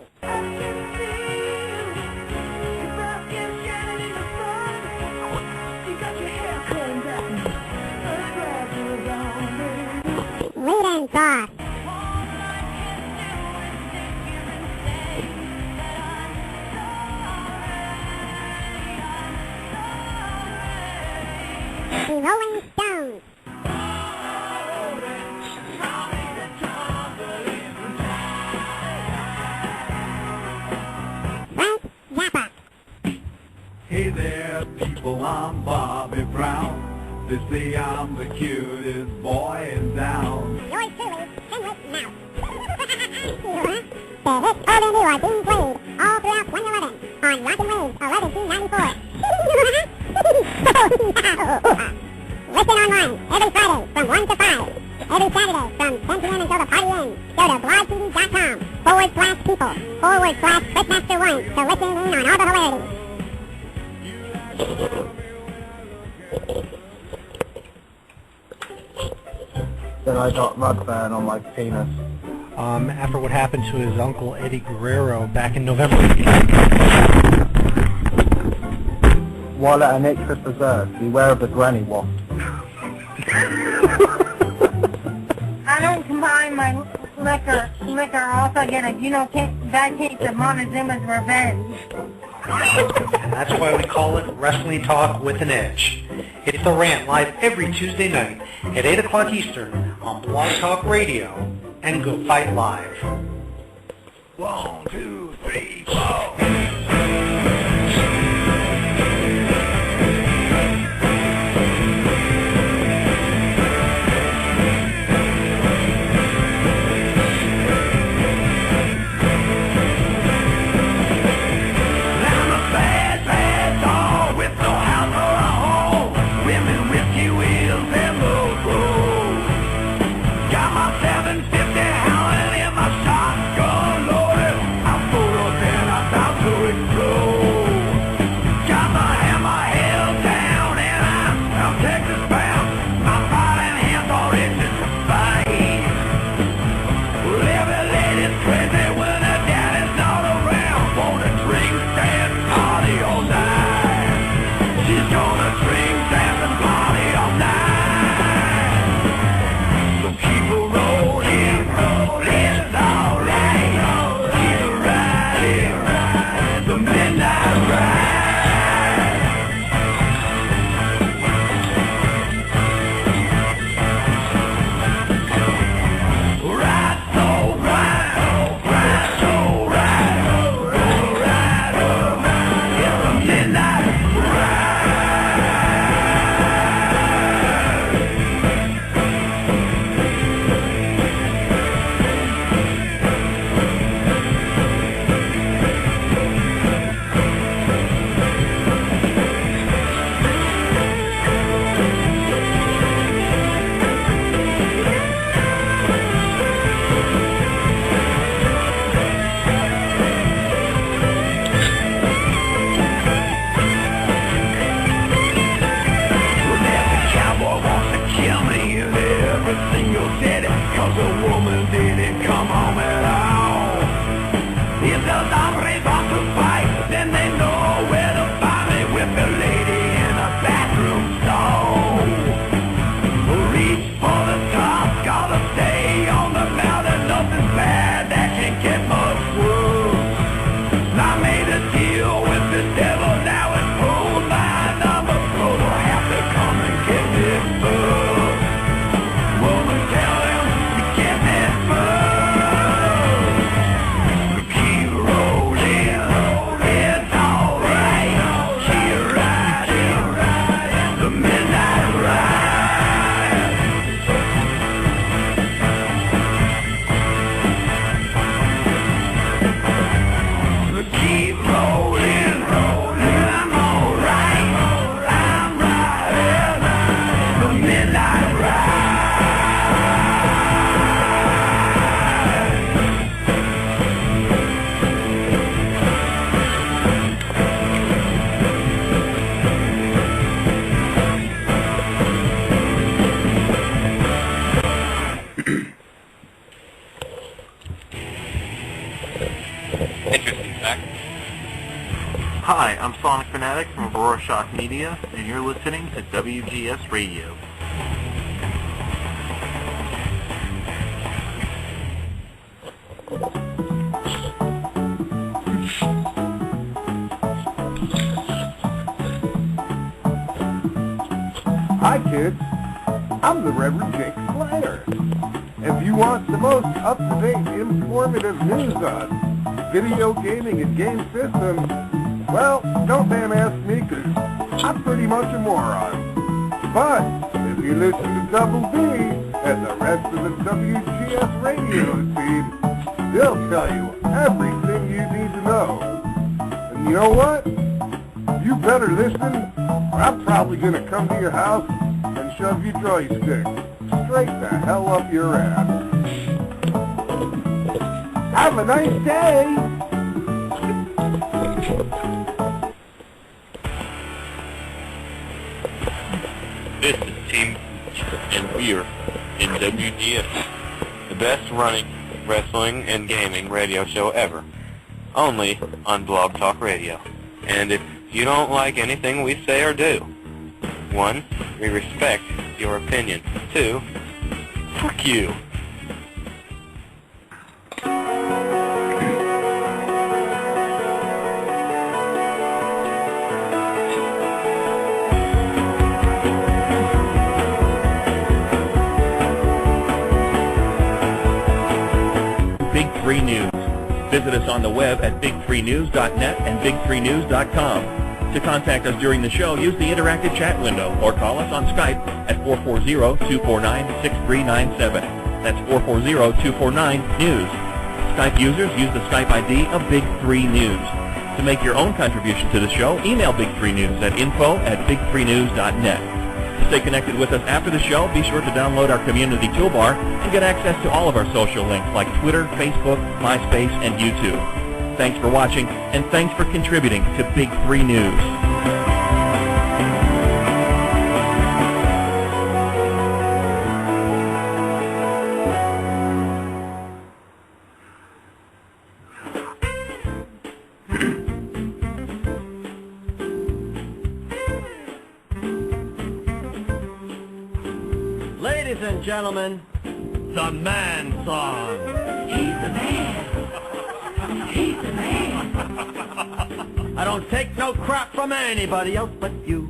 Lead and Sauce. The Rolling Stones. Frank Zappa. Hey there, people, I'm Bobby Brown. They say I'm the cutest boy in town. Yours truly, Henrik Mouse. The hits old and new are being played all throughout 2011 on Rockin' Waves 11-2-94. Listen online every Friday from 1 to 5. Every Saturday from 10 p.m. until the party ends. Go to blogtv.com/people/Quizmaster1 to listen in on all the hilarity. Then I got Mudfan on my penis. After what happened to his uncle Eddie Guerrero back in November. While at an extra preserve, beware of the granny wasp. I don't combine my liquor also get a bad case of Montezuma's Revenge. And that's why we call it Wrestling Talk with an Edge. It's The Rant, live every Tuesday night at 8 o'clock Eastern on Blog Talk Radio and Go Fight Live. 1, 2, 3, 4. Hi, I'm Sonic Fanatic from Aurora Shock Media, and you're listening to WGS Radio. Hi, kids. I'm the Reverend Jake Slayer. If you want the most up-to-date, informative news on video gaming and game systems, well, don't damn ask me, because I'm pretty much a moron. But if you listen to Double B and the rest of the WGS radio feed, they'll tell you everything you need to know. And you know what? You better listen, or I'm probably going to come to your house and shove your joystick straight the hell up your ass. Have a nice day! This is Team and we're in WGS, the best running wrestling and gaming radio show ever, only on Blog Talk Radio. And if you don't like anything we say or do, 1, we respect your opinion. 2, fuck you. Visit us on the web at big3news.net and big3news.com. To contact us during the show, use the interactive chat window or call us on Skype at 440-249-6397. That's 440-249-NEWS. Skype users use the Skype ID of Big3News. To make your own contribution to the show, email Big3News at info@big3news.net. To stay connected with us after the show, be sure to download our community toolbar and get access to all of our social links like Twitter, Facebook, MySpace, and YouTube. Thanks for watching, and thanks for contributing to Big 3 News. Ladies and gentlemen, the man song. He's the man. He's the man. I don't take no crap from anybody else but you.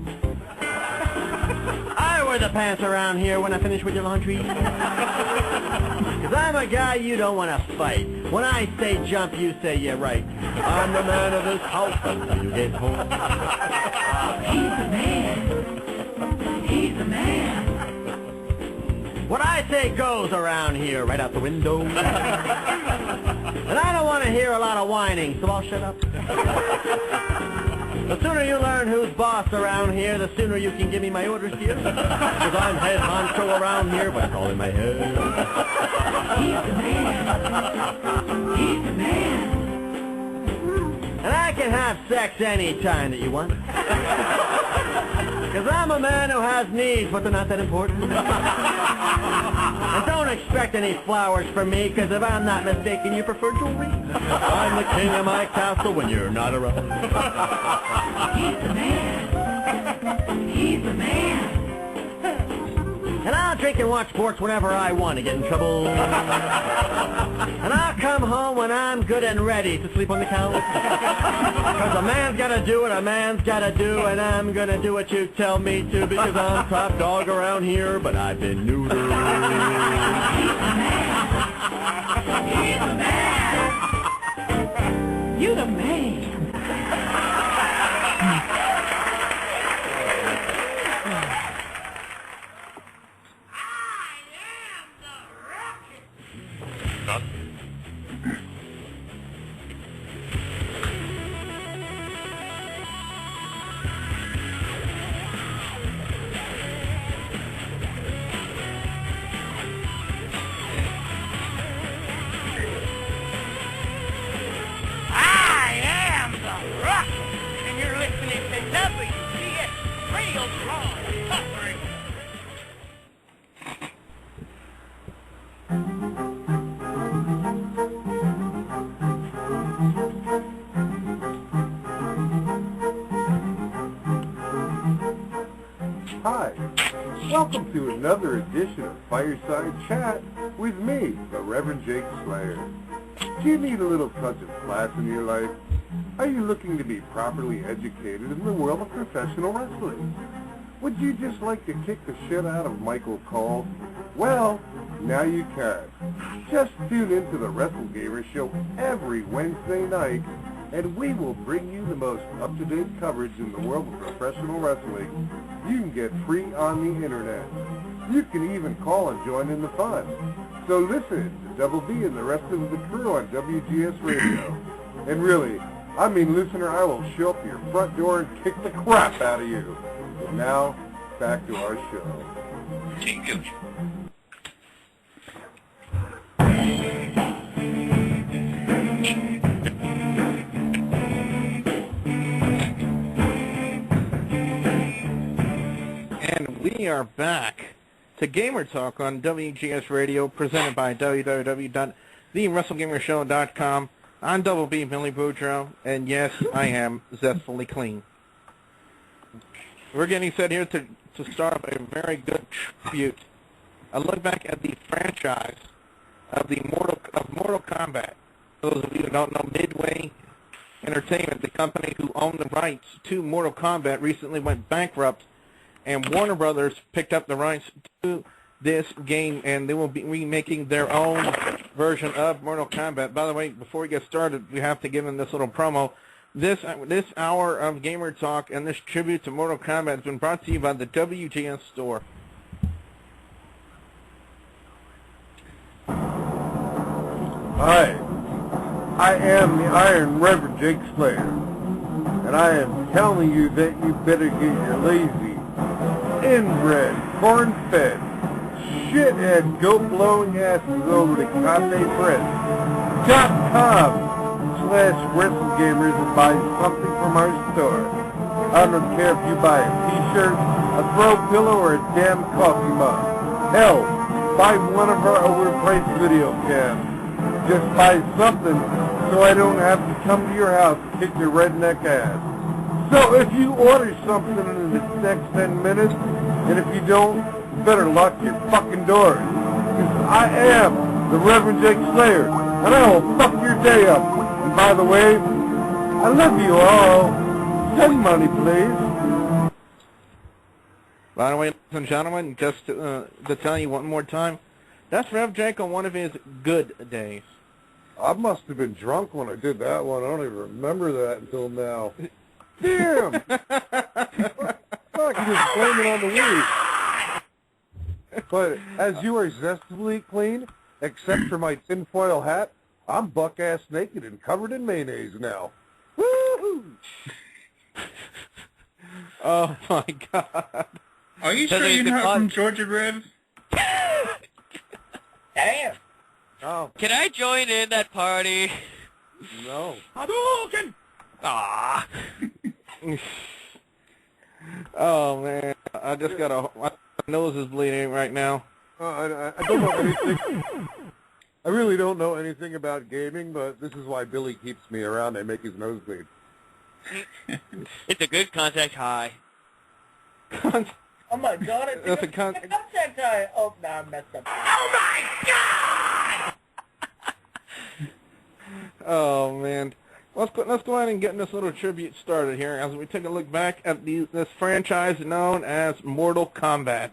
I wear the pants around here when I finish with your laundry. Cause I'm a guy you don't want to fight. When I say jump, you say you're right. I'm the man of this house until you get home. He's the man. He's the man. What I say goes around here, right out the window. And I don't want to hear a lot of whining, so I'll shut up. The sooner you learn who's boss around here, the sooner you can give me my orders, dear. Because I'm head honcho around here, but it's all in my head. He's the man. He's the man. And I can have sex any time that you want. Because I'm a man who has needs, but they're not that important. And don't expect any flowers from me, because if I'm not mistaken, you prefer jewelry. I'm the king of my castle when you're not around. He's the man. He's the man. And I'll drink and watch sports whenever I want to get in trouble. And I'll come home when I'm good and ready to sleep on the couch. Because a man's got to do what a man's got to do, and I'm going to do what you tell me to, because I'm top dog around here, but I've been neutered. He's the man. He's the man. You the man. Hi, welcome to another edition of Fireside Chat with me, the Reverend Jake Slayer. Do you need a little touch of class in your life? Are you looking to be properly educated in the world of professional wrestling? Would you just like to kick the shit out of Michael Cole? Well, now you can. Just tune into the Wrestle Gamer Show every Wednesday night, and we will bring you the most up-to-date coverage in the world of professional wrestling you can get free on the internet. You can even call and join in the fun. So listen to Double B and the rest of the crew on WGS Radio. And really, I mean, listener, I will show up at your front door and kick the crap out of you. But now, back to our show. And we are back to Gamer Talk on WGS Radio, presented by www.thewrestlegamershow.com. I'm Double B, Billy Boudreaux, and yes, I am zestfully clean. We're getting set here to start off a very good tribute, a look back at the franchise of Mortal Kombat. Those of you who don't know, Midway Entertainment, the company who owned the rights to Mortal Kombat, recently went bankrupt, and Warner Brothers picked up the rights to this game, and they will be remaking their own version of Mortal Kombat. By the way, before we get started, we have to give them this little promo. This hour of Gamer Talk and this tribute to Mortal Kombat has been brought to you by the WGS store. Hi, I am the Iron Reverend Jake Slayer, and I am telling you that you better get your lazy, inbred, corn-fed, shithead, goat-blowing asses over to CondePress.com/WrestleGamers and buy something from our store. I don't care if you buy a t-shirt, a throw pillow, or a damn coffee mug. Hell, buy one of our overpriced video cams. Just buy something so I don't have to come to your house and kick your redneck ass. So if you order something in the next 10 minutes, and if you don't, you better lock your fucking doors. Because I am the Reverend Jake Slayer, and I will fuck your day up. And by the way, I love you all. Send money, please. By the way, ladies and gentlemen, just to tell you one more time, that's Rev Jake on one of his good days. I must have been drunk when I did that one. I don't even remember that until now. Damn! Fuck, you just blame it on the weed. But as you are zestably clean, except for my tinfoil hat, I'm buck-ass naked and covered in mayonnaise now. Woo-hoo! Oh, my God. Are you sure you're not from Georgia, Rev? Damn. Oh. Can I join in that party? No. Hadouken! Ah. Oh, man. I just got my nose is bleeding right now. I don't know anything. I really don't know anything about gaming, but this is why Billy keeps me around and make his nose bleed. It's a good contact high. Oh my God, it's a contact high. Oh, no, I messed up. Oh my God! Oh, man. Let's go ahead and get this little tribute started here as we take a look back at this franchise known as Mortal Kombat.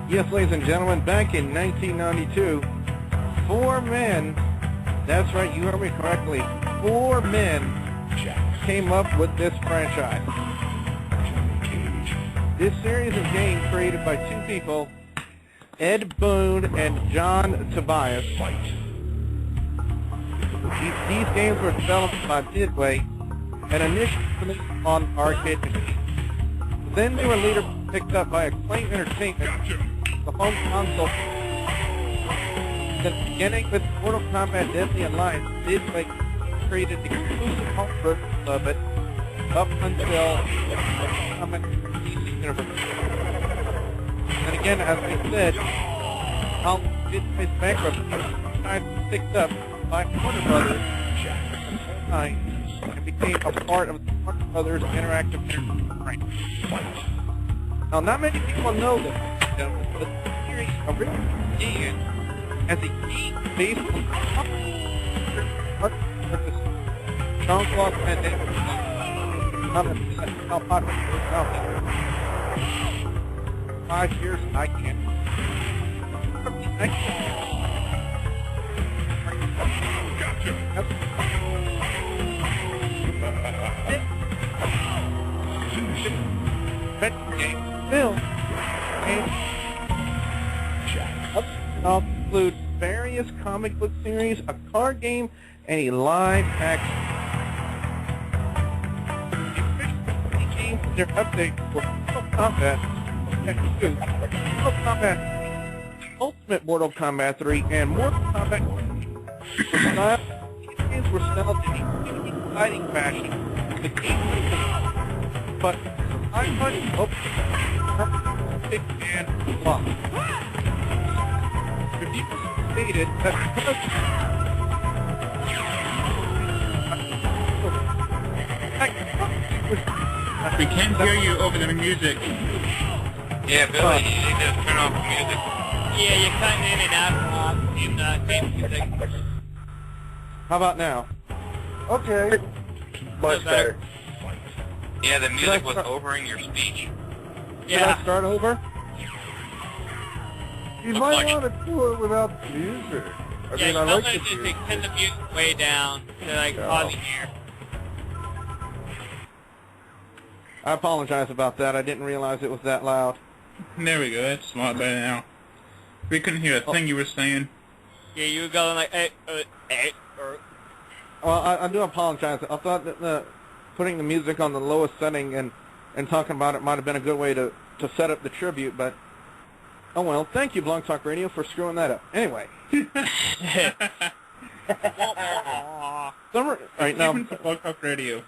Yes, ladies and gentlemen, back in 1992, 4 men, that's right, you heard me correctly, 4 men came up with this franchise. This series of games created by 2 people, Ed Boon and John Tobias. These games were developed by Midway and initially on arcade machines. Then they were later picked up by Acclaim Entertainment, the home console. Then beginning with Mortal Kombat Deadly Alliance, Midway created exclusive home versions of it up until Kombat Universe. And again, as I said, how Midway's bankruptcy was picked up by Warner Brothers and became a part of the Warner Brothers Interactive Entertainment brand. Now, not many people know this, but the series originally began as a game based on Jean-Claude Van Damme. How popular it is out there. 5 years, I can't. Game film include various comic book series, a card game, and a live action. The games and their updates for Mortal Kombat Ultimate Mortal Kombat 3 and Mortal Kombat 2. These games were styled in a exciting fashion. The games but I much hope big and flop. Reviews stated that we can't hear you over the music. Yeah, Billy, you need to turn off the music. Yeah, you're cutting in and out in game music. How about now? Okay. Much better. Yeah, the music was overing your speech. Should I start over? You might want to do it without the music. I mean, I like the just music. turn the music way down to like pause here. I apologize about that. I didn't realize it was that loud. There we go. That's a lot better now. We couldn't hear a thing you were saying. Yeah, you were going like, Well, I do apologize. I thought that putting the music on the lowest setting and talking about it might have been a good way to set up the tribute, but oh well. Thank you, Blog Talk Radio, for screwing that up. Anyway. All right, now. Blog Talk Radio.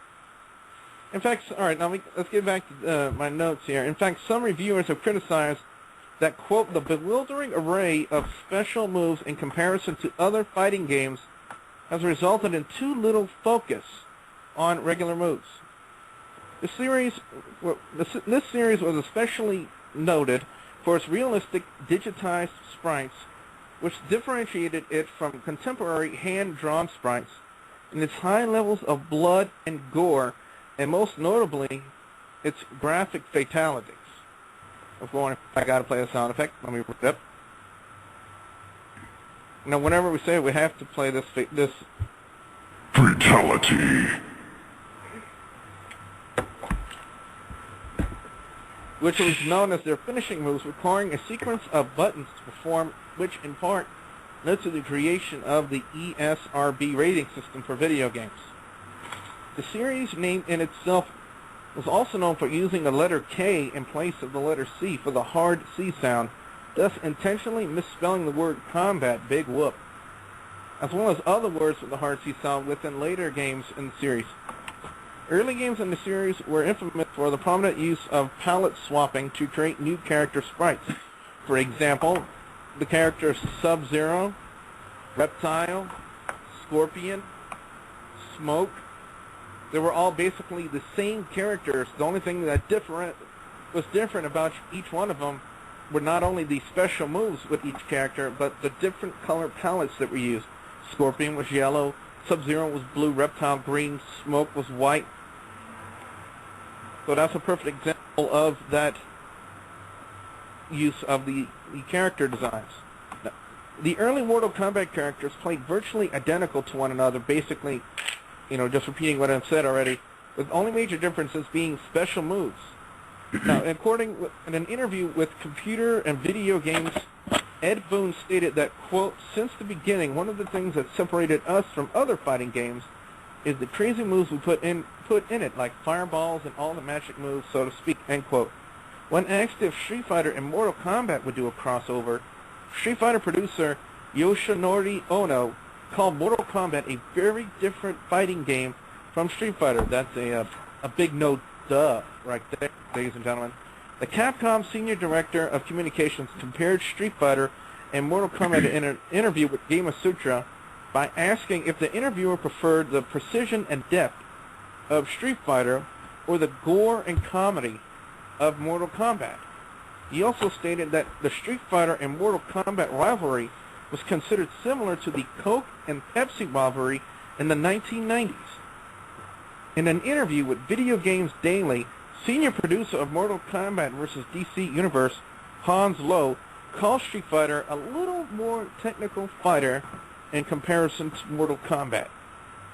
In fact, all right, now let's get back to my notes here. In fact, some reviewers have criticized that, quote, the bewildering array of special moves in comparison to other fighting games has resulted in too little focus on regular moves. This series was especially noted for its realistic digitized sprites, which differentiated it from contemporary hand-drawn sprites, and its high levels of blood and gore, and most notably, its graphic fatalities. I gotta play a sound effect. Let me bring it up. Now, whenever we say it, we have to play this fatality, which was known as their finishing moves, requiring a sequence of buttons to perform, which in part led to the creation of the ESRB rating system for video games. The series name in itself was also known for using the letter K in place of the letter C for the hard C sound, thus intentionally misspelling the word combat, big whoop, as well as other words with the hard C sound within later games in the series. Early games in the series were infamous for the prominent use of palette swapping to create new character sprites. For example, the characters Sub-Zero, Reptile, Scorpion, Smoke. They were all basically the same characters. The only thing that was different about each one of them were not only the special moves with each character, but the different color palettes that were used. Scorpion was yellow, Sub-Zero was blue, Reptile green, Smoke was white. So that's a perfect example of that use of the character designs. Now, the early Mortal Kombat characters played virtually identical to one another, basically, just repeating what I've said already, with only major differences being special moves. Now, in an interview with Computer and Video Games, Ed Boon stated that, quote, since the beginning, one of the things that separated us from other fighting games is the crazy moves we put in it, like fireballs and all the magic moves, so to speak, end quote. When asked if Street Fighter and Mortal Kombat would do a crossover, Street Fighter producer Yoshinori Ono called Mortal Kombat a very different fighting game from Street Fighter. That's a big no duh right there, ladies and gentlemen. The Capcom Senior Director of Communications compared Street Fighter and Mortal Kombat in an interview with Game Sutra by asking if the interviewer preferred the precision and depth of Street Fighter or the gore and comedy of Mortal Kombat. He also stated that the Street Fighter and Mortal Kombat rivalry was considered similar to the Coke and Pepsi rivalry in the 1990s. In an interview with Video Games Daily, senior producer of Mortal Kombat vs. DC Universe, Hans Lowe, called Street Fighter a little more technical fighter in comparison to Mortal Kombat.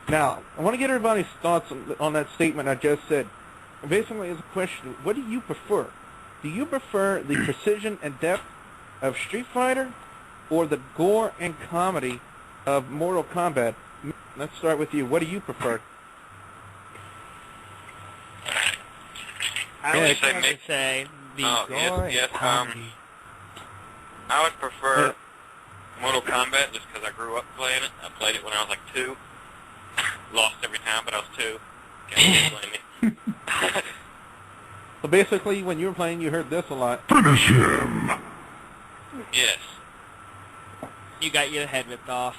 Now, I want to get everybody's thoughts on that statement I just said. Basically, it's a question, what do you prefer? Do you prefer the precision and depth of Street Fighter or the gore and comedy of Mortal Kombat? Let's start with you. What do you prefer? I would say the gore and comedy. I would prefer Mortal Kombat just because I grew up playing it. I played it when I was like 2. Lost every time, but I was 2. Can't blame me. So basically, when you were playing, you heard this a lot. Finish him! Yes. You got your head ripped off.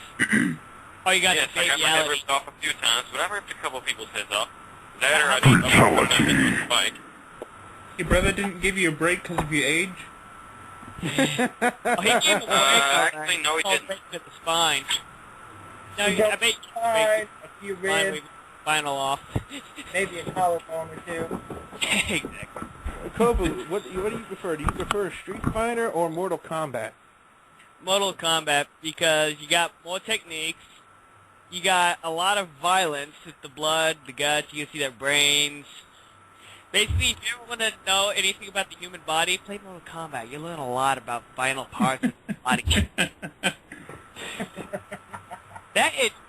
Oh, you got yes, the I got my head ripped off a few times, but I ripped a couple people's heads off. That or I didn't fight. Your brother didn't give you a break because of your age? Oh, he gave him a break. Actually, no, he didn't. Break to the spine. No, I bet you ribs. final off. Maybe a collarbone or two. Exactly. Kobu, what do you prefer? Do you prefer Street Fighter or Mortal Kombat? Mortal Kombat, because you got more techniques, you got a lot of violence with the blood, the guts, you can see their brains. Basically, if you ever want to know anything about the human body, play Mortal Kombat. You learn a lot about vital parts of the body.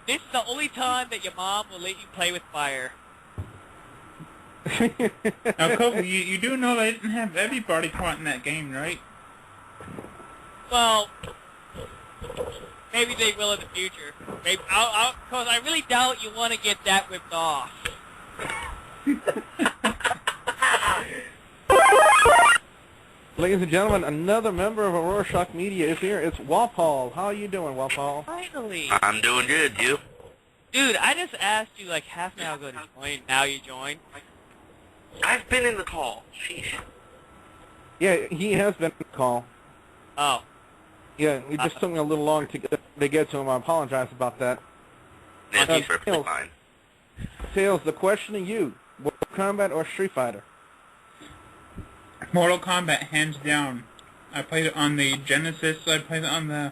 This is the only time that your mom will let you play with fire. Now, Kobe, you do know they didn't have every body part in that game, right? Well, maybe they will in the future. Maybe, because I really doubt you want to get that ripped off. Ladies and gentlemen, another member of Aurora Shock Media is here. It's Walpole. How are you doing, Walpole? Finally. I'm doing good, you? Dude, I just asked you like half an hour ago to join. Now you join. I've been in the call. Sheesh. Yeah, he has been on the call. Oh. Yeah, it just took me a little long to get to him. I apologize about that. He's perfectly fine. Tails, the question to you, Mortal Kombat or Street Fighter? Mortal Kombat, hands down. I played it on the Genesis, I played it on the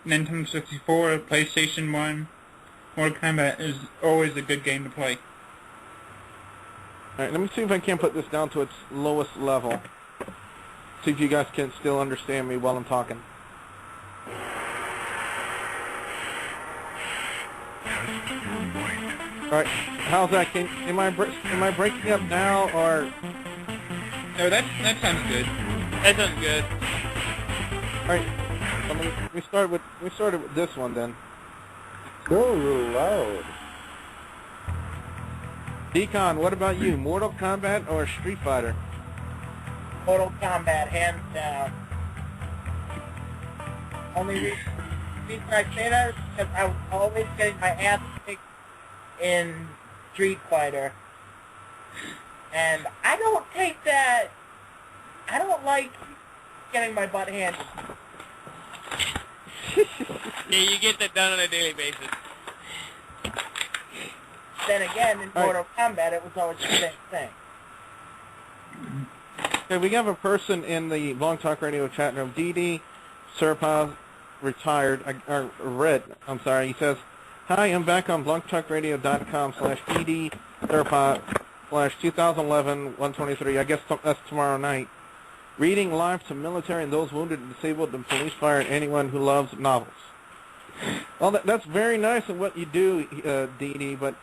Nintendo 64, PlayStation 1. Mortal Kombat is always a good game to play. Alright, let me see if I can put this down to its lowest level. See if you guys can still understand me while I'm talking. Alright, how's that? Am I breaking up now, or... No, that sounds good. That sounds good. Alright, we started with this one then. Go loud. Decon, what about you? Mortal Kombat or Street Fighter? Mortal Kombat, hands down. Only reason I say that is because I was always getting my ass kicked in Street Fighter. And I don't take that... I don't like getting my butt handed. Yeah, you get that done on a daily basis. Then again, in Mortal Kombat, it was always the same thing. Okay, we have a person in the Blog Talk Radio chat room. DD Serpa, retired, or Red, I'm sorry. He says, "Hi, I'm back on blogtalkradio.com/DD Serpa /2011-123. I guess that's tomorrow night. Reading live to military and those wounded and disabled and police fire and anyone who loves novels." Well, that's very nice of what you do, DD, but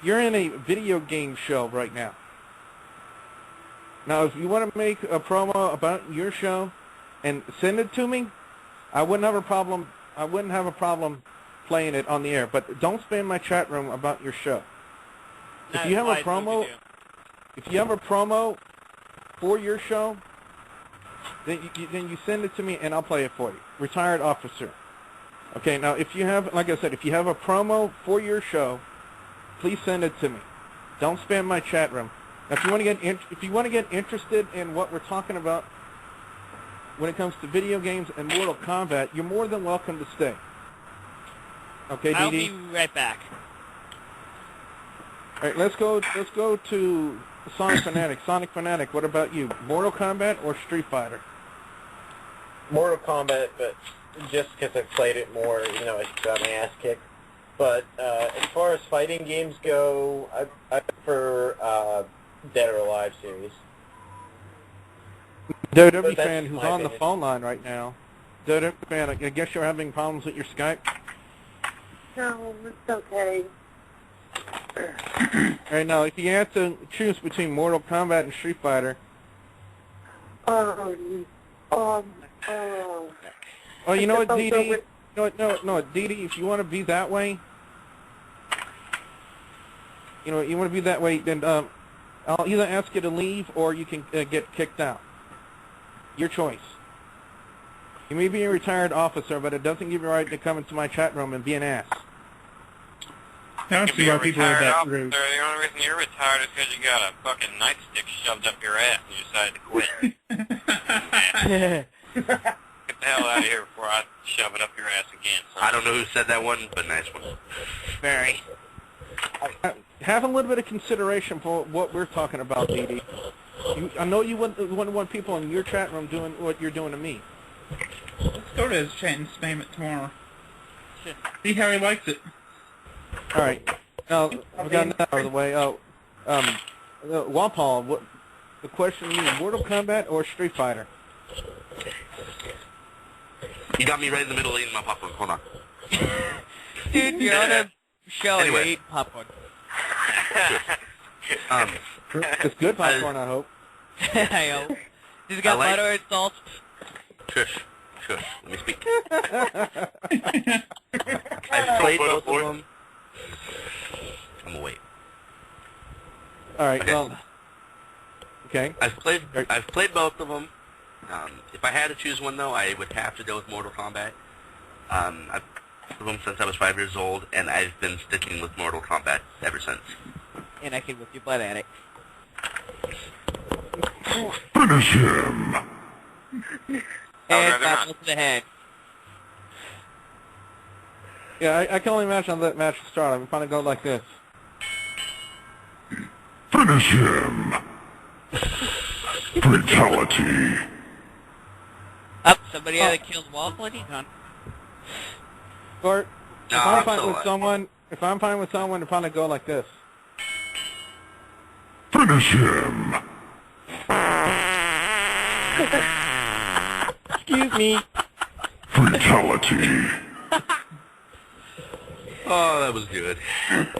you're in a video game show right now. Now, if you want to make a promo about your show and send it to me, I wouldn't have a problem. I wouldn't have a problem playing it on the air. But don't spam my chat room about your show. If you have a promo, for your show, then you send it to me and I'll play it for you. Retired officer. Okay. Now, if you have, like I said, if you have a promo for your show, please send it to me. Don't spam my chat room. Now, if you want to get interested in what we're talking about when it comes to video games and Mortal Kombat, you're more than welcome to stay. Okay, I'll DD? be right back. All right, let's go to Sonic Fanatic. Sonic Fanatic, what about you? Mortal Kombat or Street Fighter? Mortal Kombat, but just because I've played it more, I got my ass kicked. But as far as fighting games go, I prefer Dead or Alive series. WWE fan who's on the phone line right now. WWE fan, I guess you're having problems with your Skype? No, it's okay. All right, now, if you had to choose between Mortal Kombat and Street Fighter... Oh, you know what, DD? No, DD, if you want to be that way... you want to be that way, then I'll either ask you to leave or you can get kicked out. Your choice. You may be a retired officer, but it doesn't give you the right to come into my chat room and be an ass. I don't see why people are that rude. The only reason you're retired is because you got a fucking nightstick shoved up your ass and you decided to quit. Get the hell out of here before I shove it up your ass again. Son. I don't know who said that one, but nice one. Very. Have a little bit of consideration for what we're talking about, DD. I know you wouldn't want people in your chat room doing what you're doing to me. Let's go to his chat and spam it tomorrow. See how he likes it. All right. Now, I've gotten that out of the way. Walpole, what the question is, Mortal Kombat or Street Fighter? You got me right in the middle eating my popcorn. Hold on. Dude, you're on a show and you eat popcorn. It's good popcorn, I hope. I hope. Does it got butter and salt? Shush. Let me speak. I've played both of them. I'm gonna wait. All right. Okay. Well. Okay. I've played both of them. If I had to choose one, though, I would have to go with Mortal Kombat. I've played them since I was 5 years old, and I've been sticking with Mortal Kombat ever since. And I can whip your butt at it. Finish him. And back to the head. Yeah, I can only imagine that match to start. I'm trying to go like this. Finish him. Fatality. Up, somebody had to kill the wall plenty, huh? Or if I'm fine with someone, to kind of go like this. Finish him. Excuse me. Fatality. Oh, that was good.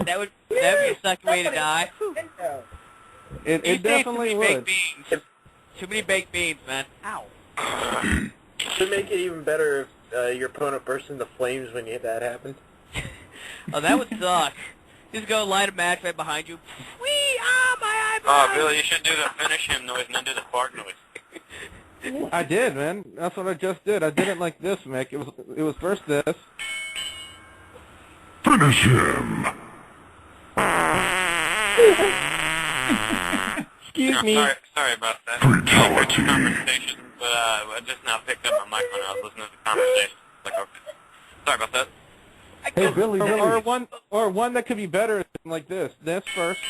That would be a sucky way to die. It definitely would. Too many baked beans, man. Ow. Should make it even better if your opponent bursts into flames when that happens. Oh, that would suck. Just go light a match right behind you. Whee! Ah, my eyeball! Oh, Billy, you should do the finish him noise and then do the fart noise. I did, man. That's what I just did. I did it like this, Mick. It was first this. Finish him. Excuse me. Sorry about that. Fatality. Conversation, but I just now picked up my mic when I was listening to the conversation. Like, okay. Sorry about that. Hey, Billy. Or one that could be better like this. This first.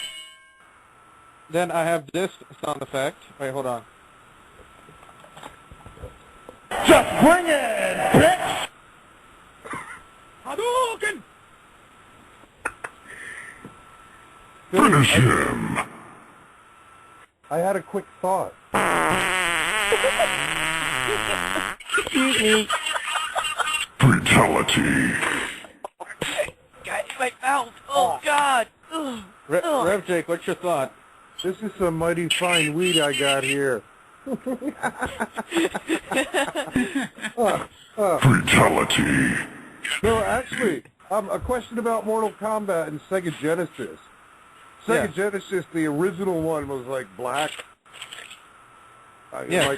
Then I have this sound effect. Wait, hold on. Just bring it, bitch! Hadouken! Finish him. I had a quick thought. Excuse me. Fatality. Got my mouth. Oh, God. Rev Jake, what's your thought? This is some mighty fine weed I got here. Fatality. No, actually, a question about Mortal Kombat and Sega Genesis. Sega Genesis, the original one was like black. Yeah.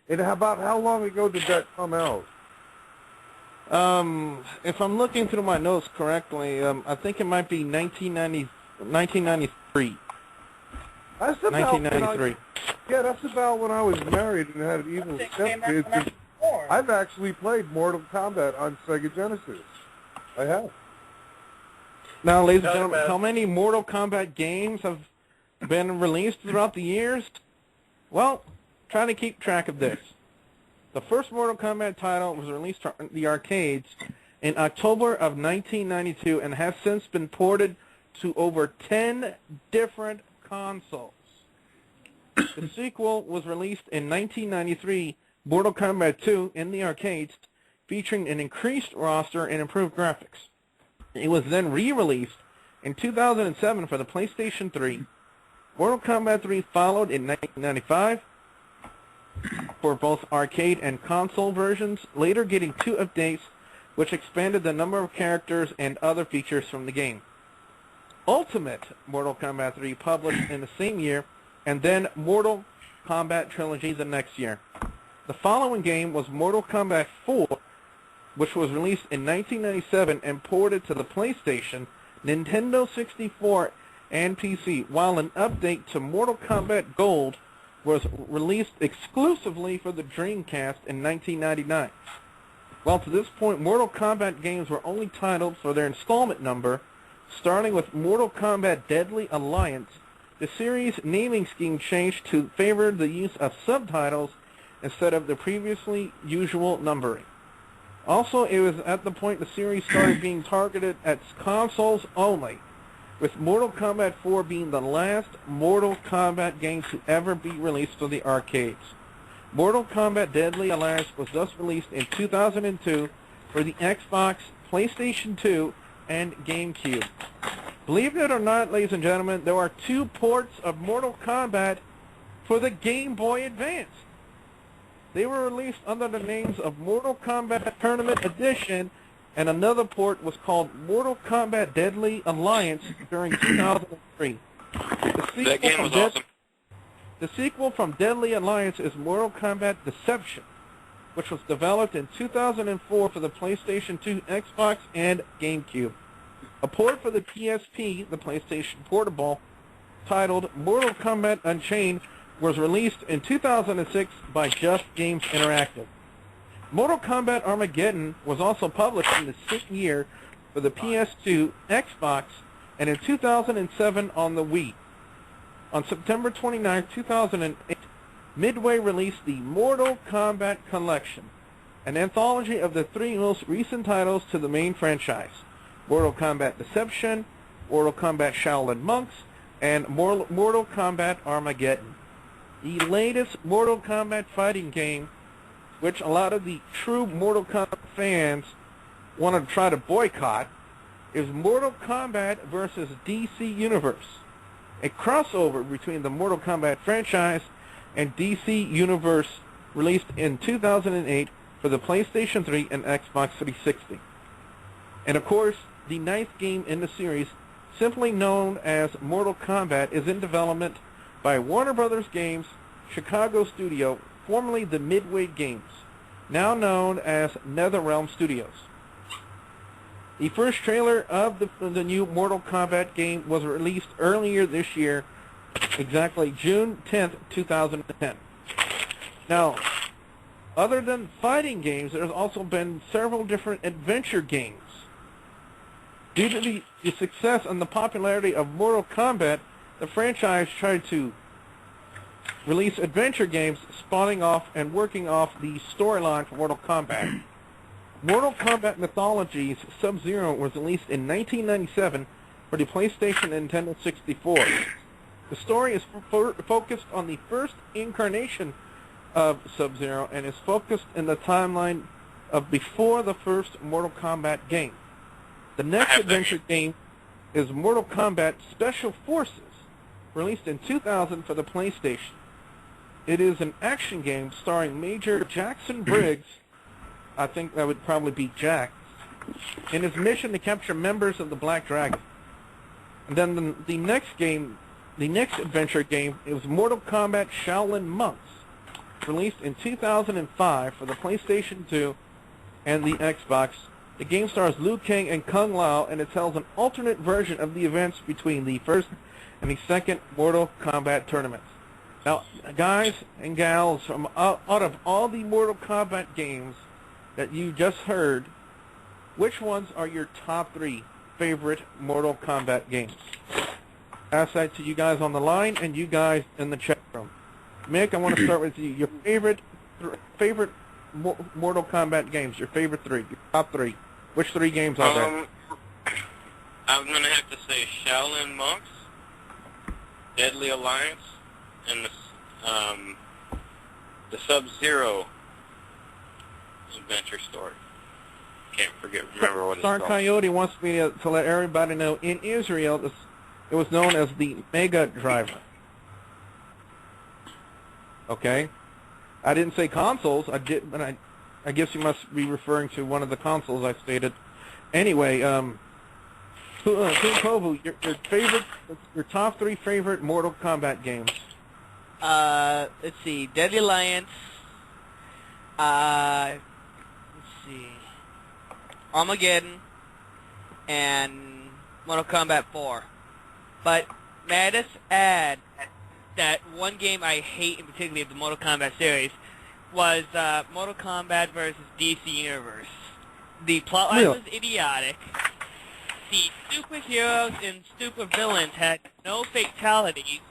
And about how long ago did that come out? If I'm looking through my notes correctly, I think it might be 1993. That's about 1993. Yeah, that's about when I was married and had evil stepkids. I've actually played Mortal Kombat on Sega Genesis. I have. Now, ladies and gentlemen, how many Mortal Kombat games have been released throughout the years? Well, trying to keep track of this. The first Mortal Kombat title was released in the arcades in October of 1992 and has since been ported to over 10 different consoles. The sequel was released in 1993, Mortal Kombat 2, in the arcades, featuring an increased roster and improved graphics. It was then re-released in 2007 for the PlayStation 3. Mortal Kombat 3 followed in 1995 for both arcade and console versions, later getting 2 updates which expanded the number of characters and other features from the game. Ultimate Mortal Kombat 3 published in the same year, and then Mortal Kombat Trilogy the next year. The following game was Mortal Kombat 4, which was released in 1997 and ported to the PlayStation, Nintendo 64, and PC, while an update to Mortal Kombat Gold was released exclusively for the Dreamcast in 1999. Well, to this point, Mortal Kombat games were only titled for their installment number, starting with Mortal Kombat Deadly Alliance. The series' naming scheme changed to favor the use of subtitles instead of the previously usual numbering. Also, it was at the point the series started being targeted at consoles only, with Mortal Kombat 4 being the last Mortal Kombat game to ever be released for the arcades. Mortal Kombat Deadly Alliance was thus released in 2002 for the Xbox, PlayStation 2, and GameCube. Believe it or not, ladies and gentlemen, there are 2 ports of Mortal Kombat for the Game Boy Advance. They were released under the names of Mortal Kombat Tournament Edition, and another port was called Mortal Kombat Deadly Alliance during 2003. That game was awesome. The sequel from Deadly Alliance is Mortal Kombat Deception, which was developed in 2004 for the PlayStation 2, Xbox, and GameCube. A port for the PSP, the PlayStation Portable, titled Mortal Kombat Unchained, was released in 2006 by Just Games Interactive. Mortal Kombat Armageddon was also published in the same year for the PS2, Xbox, and in 2007 on the Wii. On September 29, 2008, Midway released the Mortal Kombat Collection, an anthology of the 3 most recent titles to the main franchise: Mortal Kombat Deception, Mortal Kombat Shaolin Monks, and Mortal Kombat Armageddon. The latest Mortal Kombat fighting game, which a lot of the true Mortal Kombat fans want to try to boycott, is Mortal Kombat vs. DC Universe, a crossover between the Mortal Kombat franchise and DC Universe, released in 2008 for the PlayStation 3 and Xbox 360. And of course, the 9th game in the series, simply known as Mortal Kombat, is in development by Warner Brothers Games, Chicago studio, formerly the Midway Games, now known as NetherRealm Studios. The first trailer of the new Mortal Kombat game was released earlier this year, exactly June 10th, 2010. Now, other than fighting games, there's also been several different adventure games. Due to the success and the popularity of Mortal Kombat, the franchise tried to release adventure games spawning off and working off the storyline for Mortal Kombat. Mortal Kombat Mythologies Sub-Zero was released in 1997 for the PlayStation and Nintendo 64. The story is focused on the first incarnation of Sub-Zero and is focused in the timeline of before the first Mortal Kombat game. The next adventure game is Mortal Kombat Special Forces, released in 2000 for the PlayStation. It is an action game starring Major Jackson Briggs, I think that would probably be Jack, in his mission to capture members of the Black Dragon. And then the next adventure game is Mortal Kombat Shaolin Monks, released in 2005 for the PlayStation 2 and the Xbox. The game stars Liu Kang and Kung Lao, and it tells an alternate version of the events between the first and the second Mortal Kombat tournaments. Now, guys and gals, from out of all the Mortal Kombat games that you just heard, which ones are your top 3 favorite Mortal Kombat games? Ask that to you guys on the line and you guys in the chat room. Mick, I want to start with you. Your favorite Mortal Kombat games, your favorite 3, your top 3. Which 3 games are there? I'm going to have to say Shaolin Monks, Deadly Alliance, and the Sub-Zero adventure story. Can't remember what it's Star called. Coyote wants me to let everybody know, in Israel, it was known as the Mega Driver. Okay? I didn't say consoles. I did, but I guess you must be referring to one of the consoles I stated. Anyway, Kovu, your top 3 favorite Mortal Kombat games. Let's see, Deadly Alliance. Let's see, Armageddon, and Mortal Kombat 4. But may I just add that one game I hate in particular of the Mortal Kombat series was Mortal Kombat versus DC Universe. The plotline was idiotic. The superheroes and supervillains had no fatalities.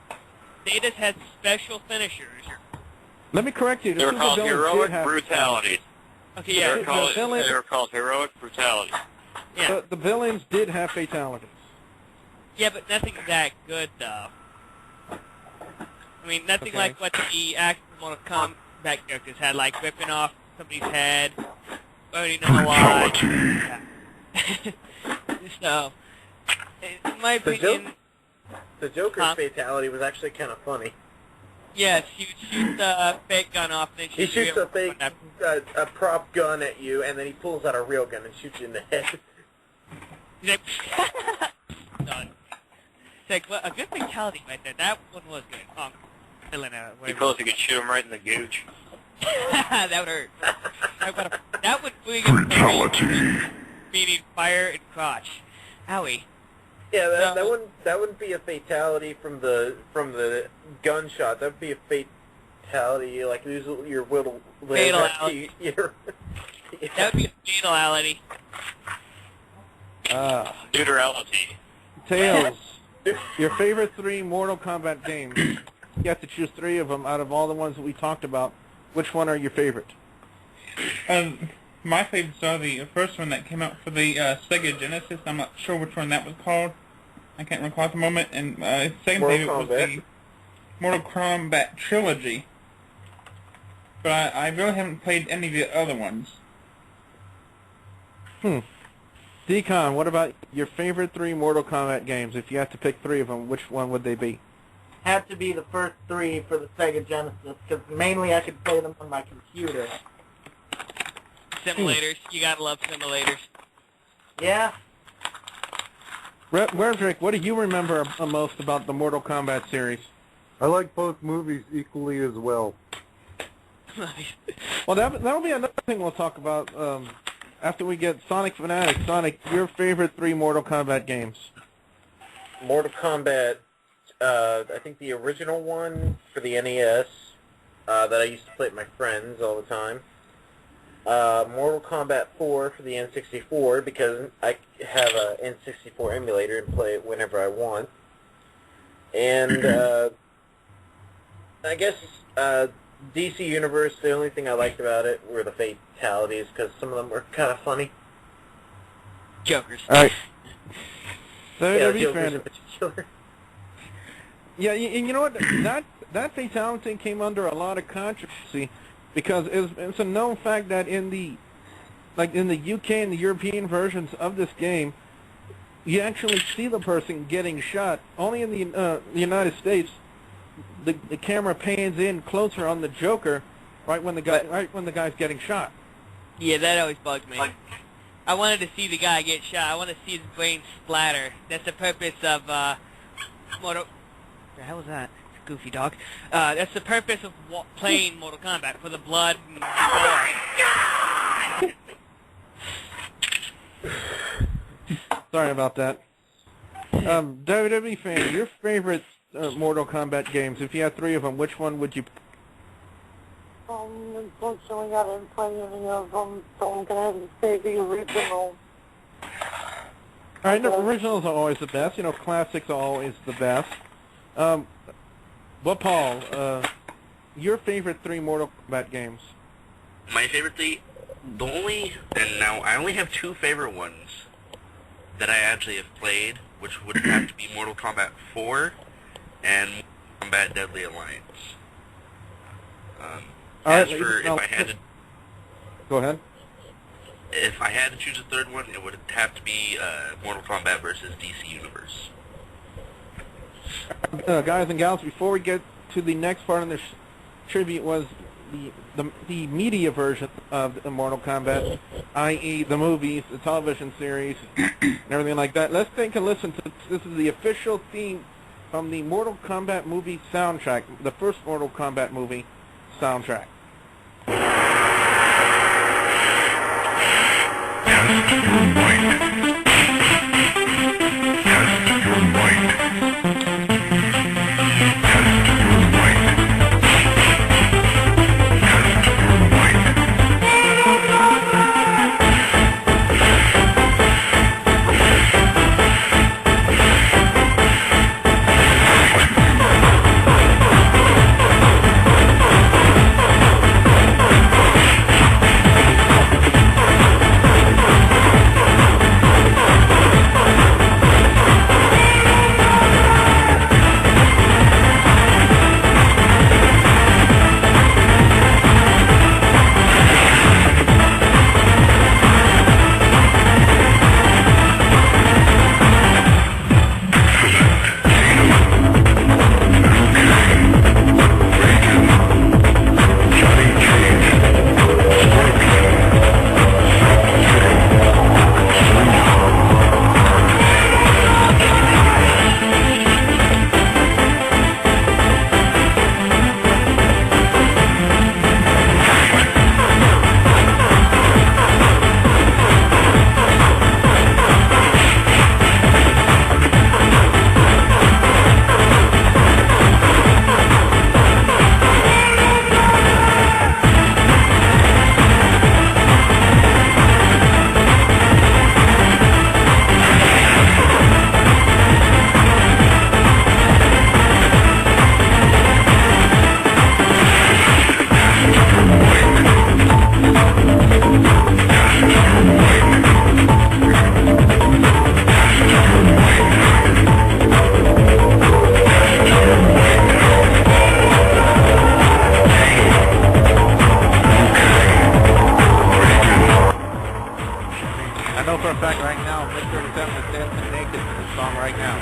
They just had special finishers. Let me correct you. They were called heroic brutalities. Okay, yeah. They were called heroic brutalities. Yeah. The villains did have fatalities. Yeah, but nothing that good, though. I mean, nothing like what the actual Mortal Kombat characters had, like ripping off somebody's head, burning them alive. So, in my opinion... The Joker's fatality was actually kind of funny. Yes, he would shoot the fake gun off, and then He shoots a fake, a prop gun at you, and then he pulls out a real gun and shoots you in the head. He's like, done. It's like, well, a good fatality right there. That one was good. You close, you could shoot him right in the gooch. That would hurt. That would be brutality. Meaning fire and crotch. Owie. Yeah, that wouldn't be a fatality from the gunshot. That would be a fatality, like lose your little leg. Fatality. That would be a fatality. Deuterality. Tails, your favorite 3 Mortal Kombat games. You have to choose 3 of them out of all the ones that we talked about. Which one are your favorite? My favorites are the first one that came out for the Sega Genesis. I'm not sure which one that was called. I can't recall at the moment. And second favorite was the Mortal Kombat Trilogy. But I really haven't played any of the other ones. Decon, what about your favorite 3 Mortal Kombat games? If you had to pick 3 of them, which one would they be? Had to be the first 3 for the Sega Genesis, because mainly I could play them on my computer. Simulators. You gotta love simulators. Yeah. Redrick, what do you remember most about the Mortal Kombat series? I like both movies equally as well. Well, that'll be another thing we'll talk about after we get Sonic Fanatic. Sonic, your favorite 3 Mortal Kombat games? Mortal Kombat, I think the original one for the NES that I used to play with my friends all the time. Mortal Kombat 4 for the N64 because I have a N64 emulator and play it whenever I want. And I guess DC Universe, the only thing I liked about it were the fatalities because some of them were kind of funny. Jokers. All right. Yeah, Jokers in particular. Yeah, you know what? That fatality came under a lot of controversy because it's a known fact that in the UK and the European versions of this game, you actually see the person getting shot. Only in the United States, the camera pans in closer on the Joker right when the guy's getting shot. Yeah, that always bugged me. I wanted to see the guy get shot. I want to see his brain splatter. That's the purpose of Mortal. The hell was that? It's a goofy dog. That's the purpose of playing Mortal Kombat, for the blood and Sorry about that. WWE fan, your favorite Mortal Kombat games, if you had 3 of them, which one would you... Unfortunately, I didn't play any of them, so I'm going to have to say the original. All right, no, originals are always the best. You know, classics are always the best. Well, Paul, your favorite 3 Mortal Kombat games? My favorite 3, and now I only have 2 favorite ones that I actually have played, which would have to be Mortal Kombat 4 and Mortal Kombat Deadly Alliance. Go ahead. If I had to choose a third one, it would have to be Mortal Kombat versus DC Universe. Guys and gals, before we get to the next part of this tribute was the media version of Mortal Kombat, i.e. the movies, the television series, and everything like that. Let's take a listen to this. Is the official theme from the Mortal Kombat movie soundtrack, the first Mortal Kombat movie soundtrack. I know for a fact right now, Mr. is dancing naked to this song right now.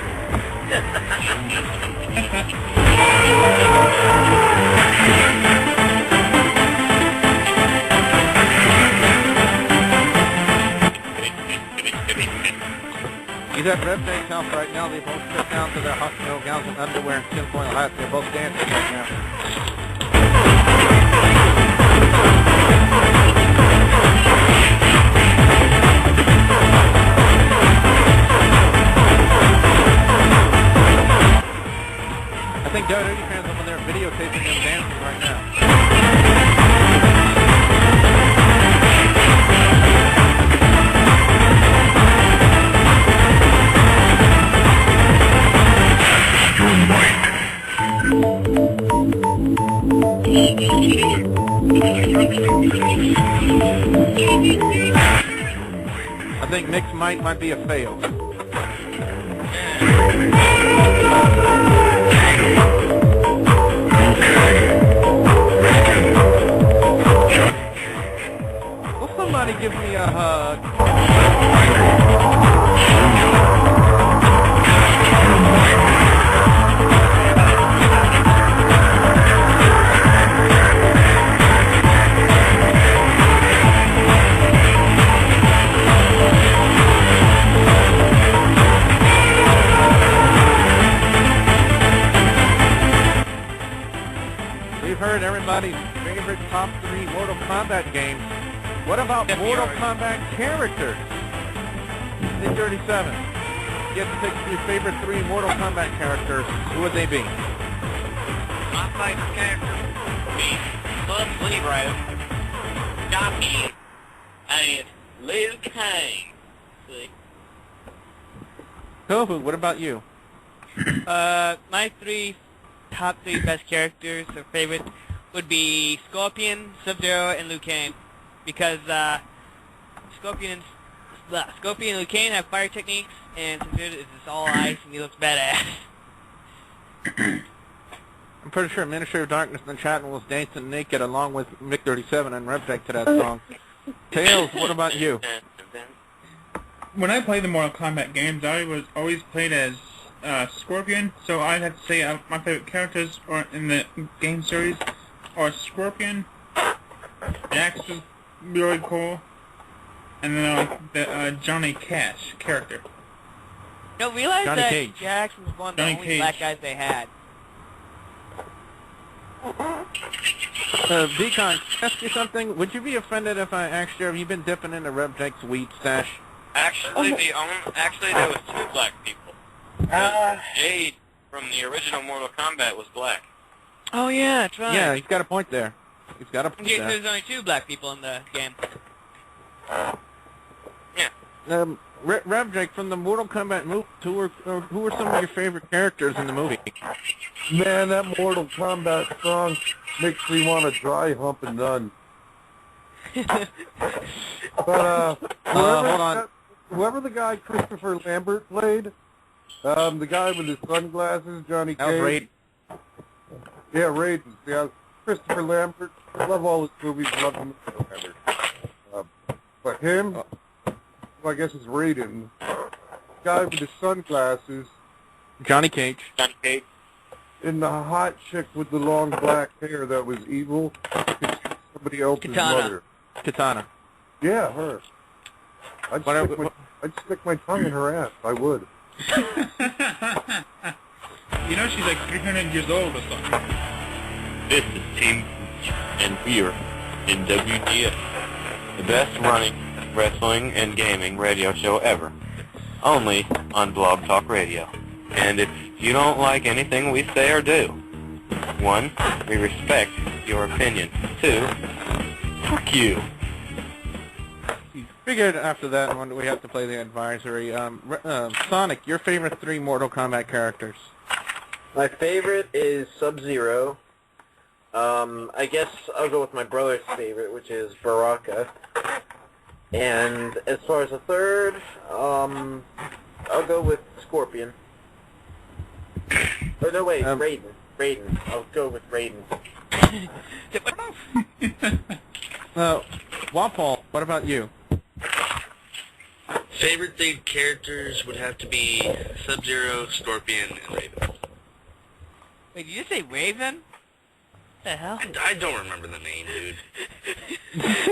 He's at Redneck's house right now. They both sit down to their hospital gowns and underwear and tinfoil hats. They're both dancing right now. I think WWE fans over there videotaping them dancing right now. I think Mixed might be a fail. Will somebody give me a hug? We've heard everybody's favorite top 3 Mortal Kombat games. What about Mortal Kombat characters? In 37. You have to pick your favorite 3 Mortal Kombat characters. Who would they be? My favorite character would be Bud Zero, Jockey, and Liu Kang. See? Kofu, what about you? My top 3 best characters or favorite would be Scorpion, Sub-Zero, and Liu Kang. Because Scorpion and Liu Kang have fire techniques, and Sub-Zero is just all ice, and he looks badass. I'm pretty sure Ministry of Darkness in the chat room was dancing naked along with Mick 37 and Reptech to that song. Tails, what about you? When I play the Mortal Kombat games, I was always played as Scorpion, so I'd have to say my favorite characters are in the game series are Scorpion, Jax is really cool, and then I like the Johnny Cash character. You don't realize Johnny that Cage. Jax was one of the Johnny only Cage. black guys they had. Deacon, ask you something. Would you be offended if I asked you, have you been dipping into Reptech's weed stash? Actually, there was 2 black people. Jade from the original Mortal Kombat was black. Oh yeah, that's right. Yeah, he's got a point there. He's got a point Yeah, there. there's only 2 black people in the game. Reptech, from the Mortal Kombat movie, who were some of your favorite characters in the movie? Man, that Mortal Kombat song makes me want to dry hump and none. But hold on. Whoever the guy Christopher Lambert played, the guy with his sunglasses, Johnny Cage. That was Raiden. Yeah, Raiden. Yeah, Christopher Lambert. I love all his movies. Love him. But him, I guess it's Raiden. Guy with his sunglasses. Johnny Cage. Johnny Cage. And the hot chick with the long black hair that was evil. Somebody else's mother. Katana. Yeah, her. I'd stick my tongue in her ass. I would. You know she's like 300 years old or something. This is Team and we are in WGS, the best running wrestling and gaming radio show ever, only on Blog Talk Radio. And if you don't like anything we say or do, 1, we respect your opinion. 2, fuck you. Figured after that one we have to play the advisory. Sonic, your favorite 3 Mortal Kombat characters? My favorite is Sub-Zero. I guess I'll go with my brother's favorite, which is Baraka. And as far as a third, I'll go with Scorpion. Oh, no, wait, Raiden. I'll go with Raiden. Wapol, what about you? Favorite big characters would have to be Sub-Zero, Scorpion, and Raven. Wait, did you say Raven? What the hell? I don't remember the name, dude.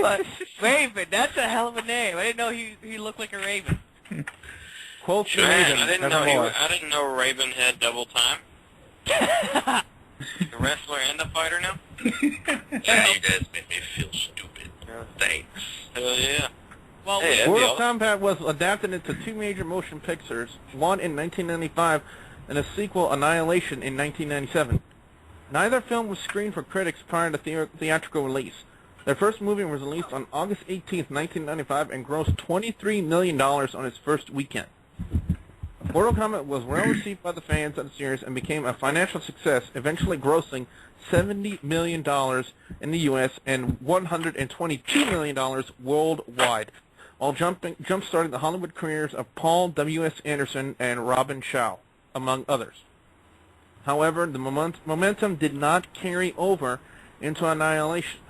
But Raven, that's a hell of a name. I didn't know he looked like a raven. Quote Sure, I didn't know Raven had double time. The wrestler and the fighter now? Yeah, you guys made me feel stupid. Thanks. Hell yeah. Well, Mortal Kombat was adapted into 2 major motion pictures, one in 1995 and a sequel, Annihilation, in 1997. Neither film was screened for critics prior to theatrical release. Their first movie was released on August 18, 1995 and grossed $23 million on its first weekend. Mortal Kombat was well received by the fans of the series and became a financial success, eventually grossing $70 million in the U.S. and $122 million worldwide, while jump-starting the Hollywood careers of Paul W.S. Anderson and Robin Shaw, among others. However, the momentum did not carry over into Annihilation,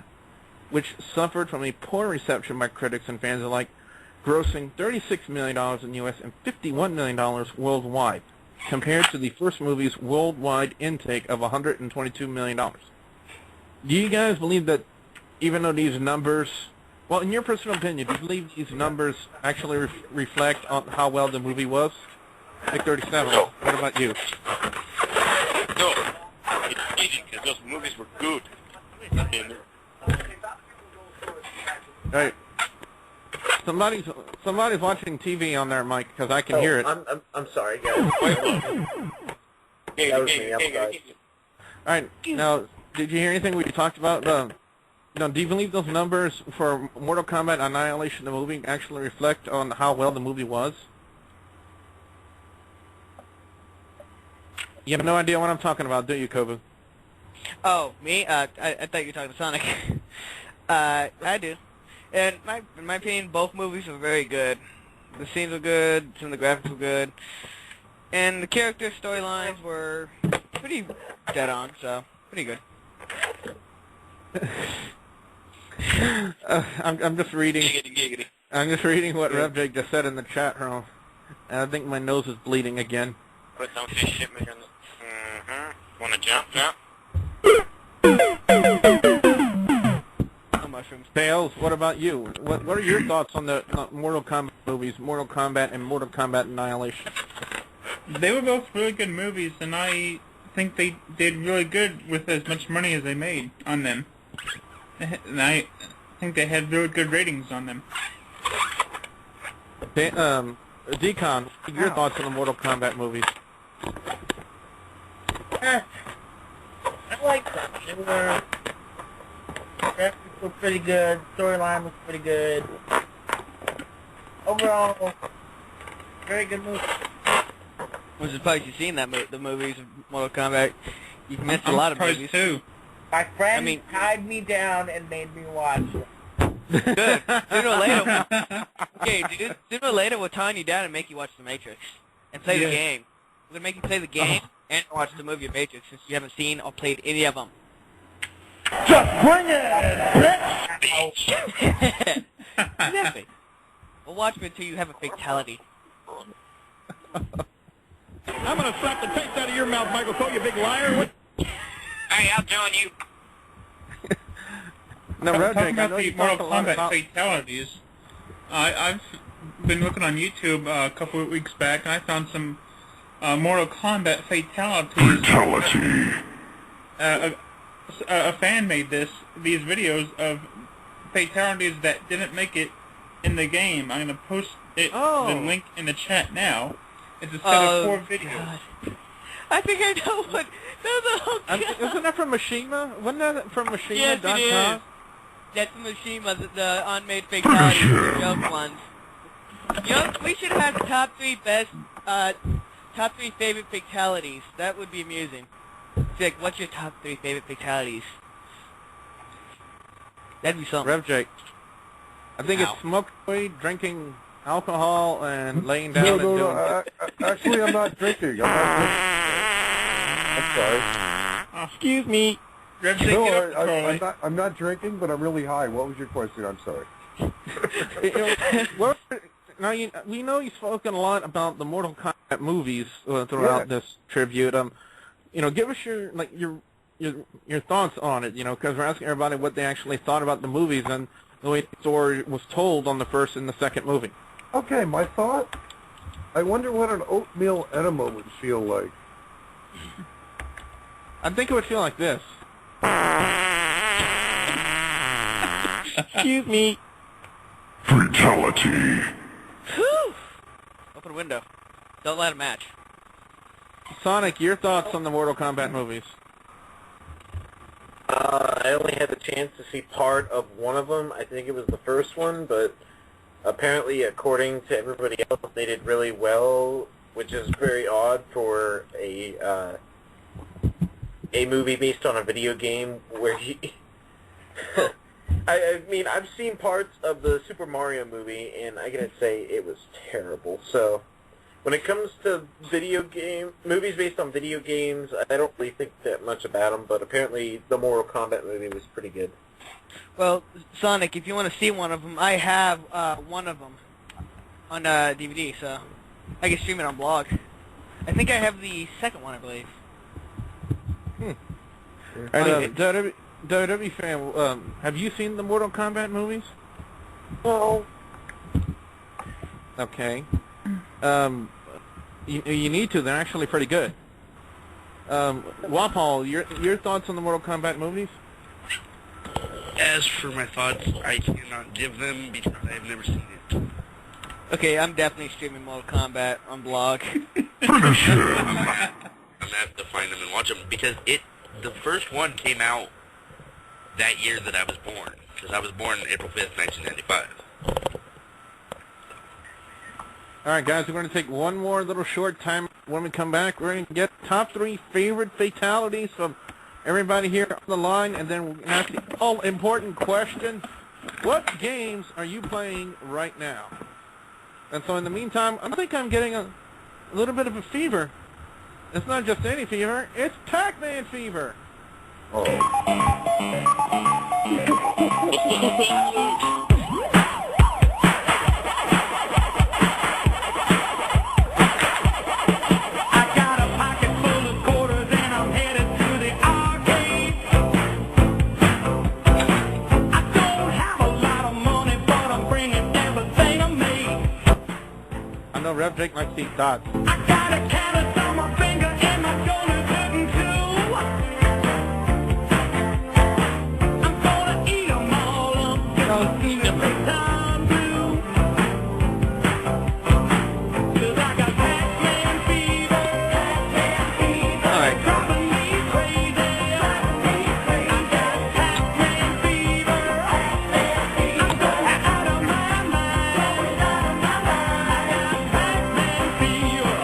which suffered from a poor reception by critics and fans alike, grossing $36 million in the U.S. and $51 million worldwide, compared to the first movie's worldwide intake of $122 million. Do you guys believe that, even though these numbers, well, in your personal opinion, do you believe these numbers actually reflect on how well the movie was? Like 37. No. What about you? No. It's easy, because those movies were good. Right. Somebody's watching TV on there, Mike, because I can hear it. I'm sorry, guys. That was me. I'm sorry. All right. Now, did you hear anything we talked about? Do you believe those numbers for Mortal Kombat Annihilation, the movie, actually reflect on how well the movie was? You have no idea what I'm talking about, do you, Kobu? Oh, me? I thought you were talking to Sonic. I do. And in my opinion, both movies were very good. The scenes were good, some of the graphics were good, and the character storylines were pretty dead on, so pretty good. I'm just reading. Giggity. I'm just reading what Rev Jake just said in the chat room, and I think my nose is bleeding again. But don't say shit, man. Wanna jump now? Mushrooms. Tails, what about you? What are your thoughts on the Mortal Kombat movies, Mortal Kombat and Mortal Kombat Annihilation? They were both really good movies, and I think they did really good with as much money as they made on them. And I think they had really good ratings on them. Decon, your thoughts on the Mortal Kombat movies? I like them. They were... graphics were pretty good, storyline was pretty good. Overall, very good movie. I'm surprised you've seen the movies of Mortal Kombat. You've missed a lot of movies. Too. My friend tied me down and made me watch it. Good. Sooner or later, sooner or later we'll tie you down and make you watch The Matrix and play the game. We're gonna make you play the game and watch the movie of Matrix since you haven't seen or played any of them. Just bring it, bitch! Exactly. We'll watch it until you have a fatality. I'm going to slap the taste out of your mouth, Michael Cole, you big liar. What? Hey, I'm telling you. No, Rev Talking Jake, I about know the you talk a Mortal lot Kombat about... fatalities, I've been looking on YouTube a couple of weeks back, and I found some Mortal Kombat fatalities. A fan made these videos of fatalities that didn't make it in the game. I'm going to post the link in the chat now. It's a set of 4 videos. God. I think I know what... Isn't that from Mishima? Wasn't that from Mishima.com? Yes, it is. That's from Mishima, the unmade fatalities, the joke ones. You know, we should have top 3 favorite fatalities. That would be amusing. Jake, what's your top 3 favorite fatalities? That'd be something. Rev Jake. I think it's smoking weed, drinking alcohol, and laying down and doing... Actually, I'm not drinking. I'm sorry. Excuse me. Rev Jake, No, I'm not drinking, but I'm really high. What was your question? I'm sorry. Now, we know you've spoken a lot about the Mortal Kombat movies throughout this tribute. Give us your thoughts on it. Because we're asking everybody what they actually thought about the movies and the way the story was told on the first and the second movie. Okay, my thought. I wonder what an oatmeal enema would feel like. I think it would feel like this. Excuse me. Fatality. Whew. Open window. Don't let him match. Sonic, your thoughts on the Mortal Kombat movies? I only had the chance to see part of one of them. I think it was the first one, but apparently, according to everybody else, they did really well, which is very odd for a movie based on a video game where I mean, I've seen parts of the Super Mario movie, and I gotta say, it was terrible. So, when it comes to movies based on video games, I don't really think that much about them, but apparently the Mortal Kombat movie was pretty good. Well, Sonic, if you want to see one of them, I have one of them on DVD, so I can stream it on blog. I think I have the second one, I believe. WWE fan, have you seen the Mortal Kombat movies? No. Okay. You need to. They're actually pretty good. Wapol, your thoughts on the Mortal Kombat movies? As for my thoughts, I cannot give them because I have never seen it. Okay, I'm definitely streaming Mortal Kombat on blog. I'm gonna have to find them and watch them because the first one came out that year that I was born, because I was born April 5th, 1995. All right, guys, we're going to take one more little short time. When we come back, we're going to get top 3 favorite fatalities from everybody here on the line, and then we're going to ask the all-important question, what games are you playing right now? And so in the meantime, I think I'm getting a little bit of a fever. It's not just any fever, it's Pac-Man fever. Oh. I know Rev Jake likes to eat dots. I got a callus on my finger and my shoulder's hurting too. I'm gonna eat them all up. Don't seem to make time blue. 'Cause I got Pac-Man fever. All right. Driving me crazy. I got Pac-Man fever. I'm going out of my mind. I got Pac-Man fever.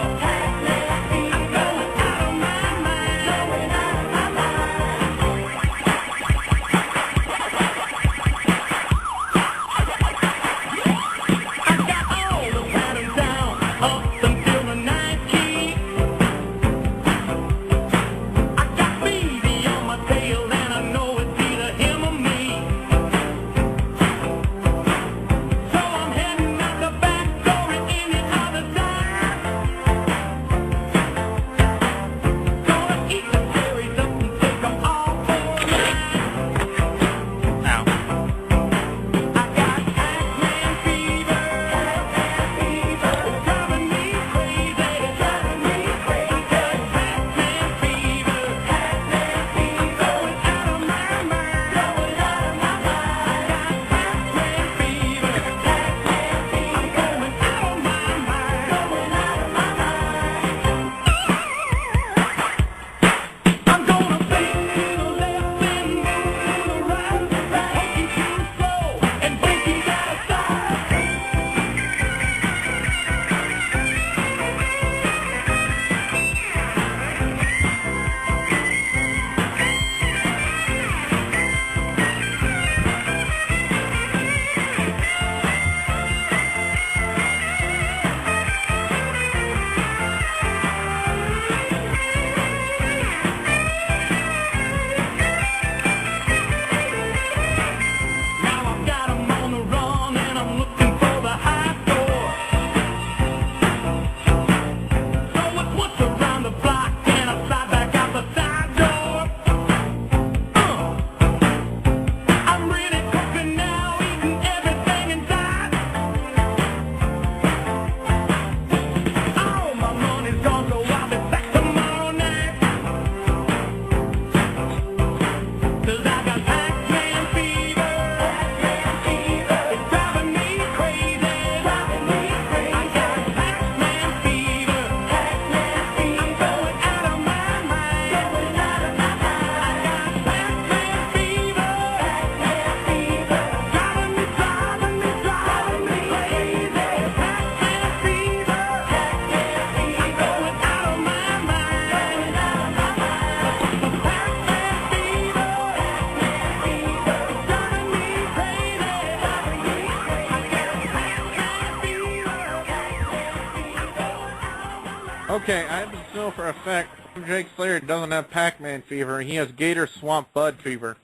Okay, I happen to know for a fact Jake Slayer doesn't have Pac-Man fever. He has Gator Swamp Bud fever.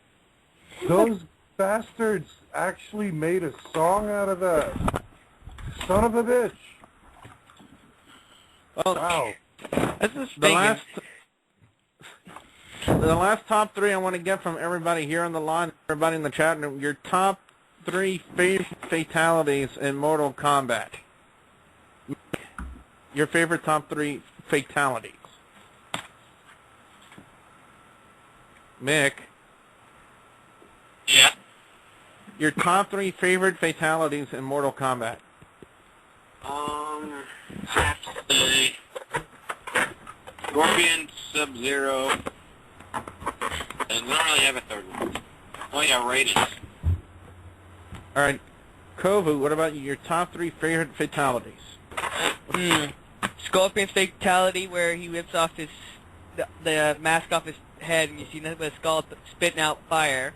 Those bastards actually made a song out of that. Son of a bitch. Well, wow. The last top three I want to get from everybody here on the line, everybody in the chat room, your top three favorite fatalities in Mortal Kombat. Your favorite top three fatalities. Mick. Yeah. Your top three favorite fatalities in Mortal Kombat. I have to say Scorpion, Sub-Zero, and I don't really have a third one. Oh yeah, Raiden. All right, Kovu, what about you? Your top three favorite fatalities? Scorpion's fatality, where he rips off the mask off his head, and you see nothing but a skull spitting out fire.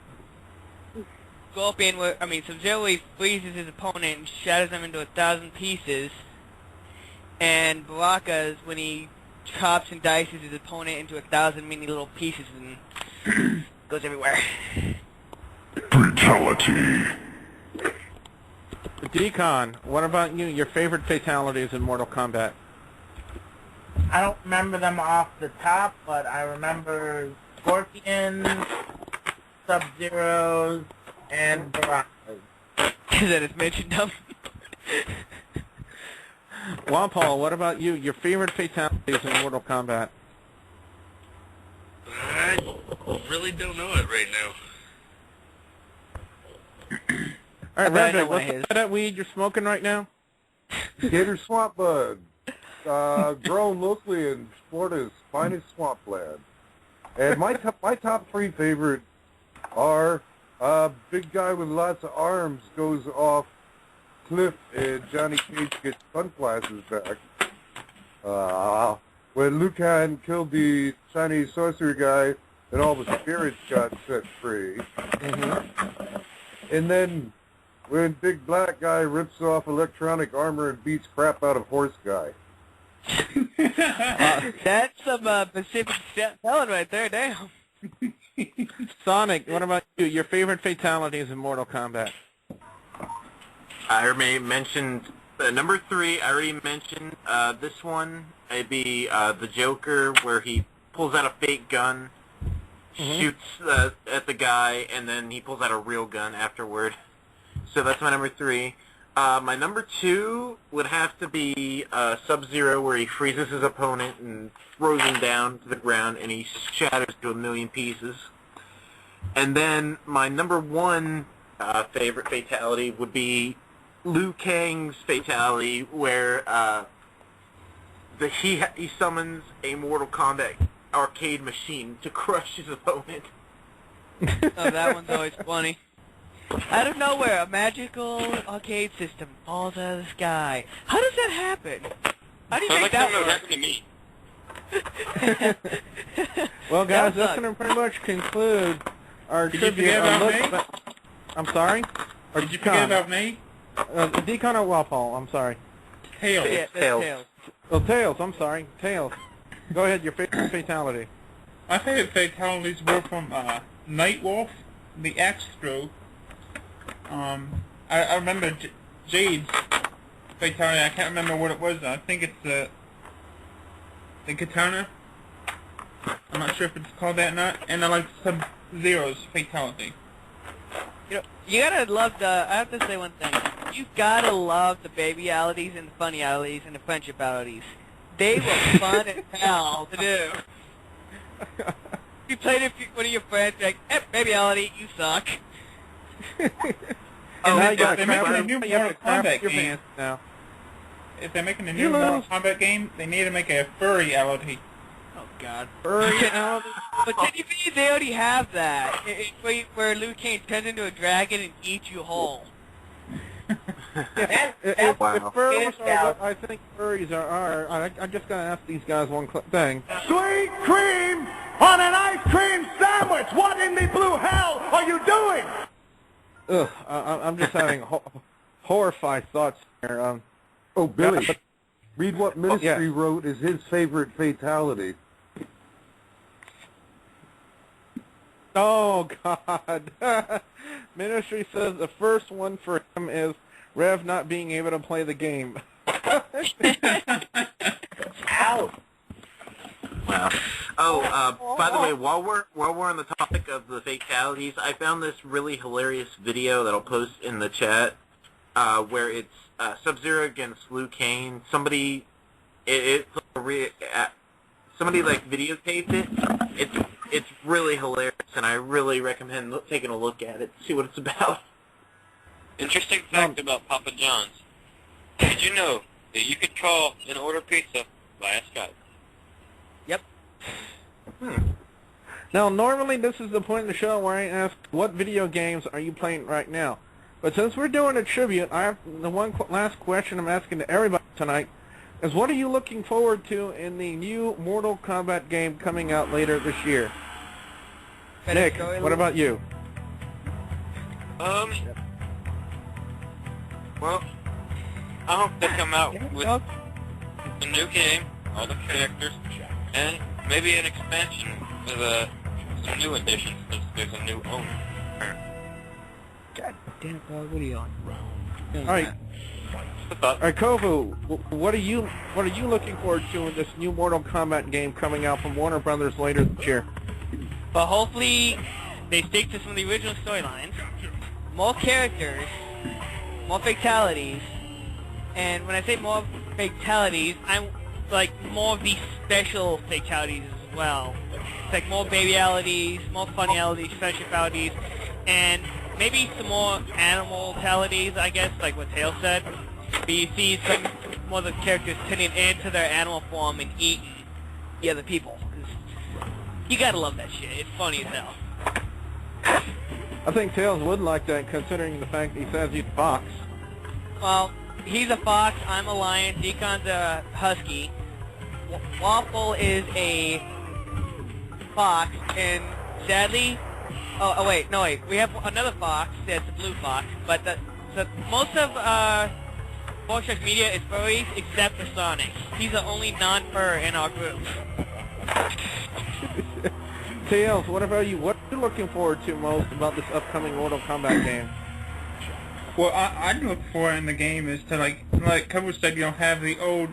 Scorpion, Sub-Zero, he freezes his opponent and shatters him into 1,000 pieces. And Baraka's when he chops and dices his opponent into 1,000 mini little pieces and goes everywhere. Fatality. Decon, what about you? Your favorite fatalities in Mortal Kombat? I don't remember them off the top, but I remember Scorpion, Sub-Zeros, and Baraka's. Because I just mentioned them. Paul, what about you? Your favorite fatalities in Mortal Kombat? I really don't know it right now. All right, Red, what's that weed you're smoking right now? Gator Swamp Bud, grown locally in Florida's finest swampland. And my top three favorite are big guy with lots of arms goes off cliff and Johnny Cage gets sunglasses back. When Liu Kang killed the Chinese sorcerer guy and all the spirits got set free. And then when big black guy rips off electronic armor and beats crap out of horse guy. That's some Pacific Selling right there, damn. Sonic, what about you? Your favorite fatalities in Mortal Kombat? I already mentioned number 3. I already mentioned this one. It'd be the Joker, where he pulls out a fake gun, shoots at the guy, and then he pulls out a real gun afterward. So that's my number 3. My number 2 would have to be Sub-Zero, where he freezes his opponent and throws him down to the ground, and he shatters to 1,000,000 pieces. And then my number 1 favorite fatality would be Liu Kang's fatality, where he summons a Mortal Kombat arcade machine to crush his opponent. Oh, that one's always funny. Out of nowhere, a magical arcade system falls out of the sky. How does that happen? How do you make that work? Happened to me. Well, guys, that's going to pretty much conclude our tribute. I'm sorry? Or did you forget about me? Decon or Walpole? I'm sorry. Tails. Yeah, Tails. Oh, Tails. I'm sorry. Tails. Go ahead. Your favorite fatality. My favorite fatalities were from Nightwolf, the Astro. I remember Jade's fatality. I can't remember what it was. I think it's the Katana. I'm not sure if it's called that or not. And I like Sub-Zero's fatality. You know, you gotta love I have to say one thing. You gotta love the baby-alities and the funny-alities and the friendship-alities. They were fun as hell to do. You played it with one of your friends, like, baby-ality, you suck. They're making a new Mortal Kombat game now. If they're making a new Mortal Kombat game, they need to make a furry-ality. Oh God, furry-ality. But TVs, they already have that. Where Liu Kang turns into a dragon and eats you whole. If furries are what I think furries are, I'm just going to ask these guys one thing. Sweet cream on an ice cream sandwich! What in the blue hell are you doing? Ugh, I'm just having horrified thoughts here. Billy. Read what Ministry wrote is his favorite fatality. Oh, God. Ministry says the first one for him is Rev not being able to play the game. Ow! Wow. Oh, by the way, while we're on the topic of the fatalities, I found this really hilarious video that I'll post in the chat, where it's Sub-Zero against Liu Kang. Somebody like videotaped it. It's really hilarious, and I really recommend taking a look at it to see what it's about. Interesting fact about Papa John's. Did you know that you could call and order pizza via Skype? Yep. Now, normally this is the point in the show where I ask, what video games are you playing right now? But since we're doing a tribute, I have the last question I'm asking to everybody tonight is, what are you looking forward to in the new Mortal Kombat game coming out later this year? Nick, what about you? Well, I hope they come out with a new game, all the characters, and maybe an expansion with some new additions since there's a new owner. God damn it, dog, what are you on? All right. All right, Kovu, what are you looking forward to in this new Mortal Kombat game coming out from Warner Brothers later this year? But hopefully they stick to some of the original storylines, more characters, more fatalities, and when I say more fatalities, I'm like more of the special fatalities as well. It's like more babyalities, more funnyalities, friendshipalities, and maybe some more animal-talities, I guess, like what Tails said. But you see some more of the characters turning into their animal form and eating the other people. You gotta love that shit. It's funny as hell. I think Tails would like that, considering the fact that he says he's a fox. Well, he's a fox, I'm a lion, Deacon's a husky, Waffle is a fox, and sadly... Oh, wait, we have another fox that's a blue fox, but most of Voltruck's media is furries except for Sonic. He's the only non-fur in our group. Tails, what about you? What are you looking forward to most about this upcoming Mortal Kombat game? Well, I look for in the game is to like Kovu said, you don't have the old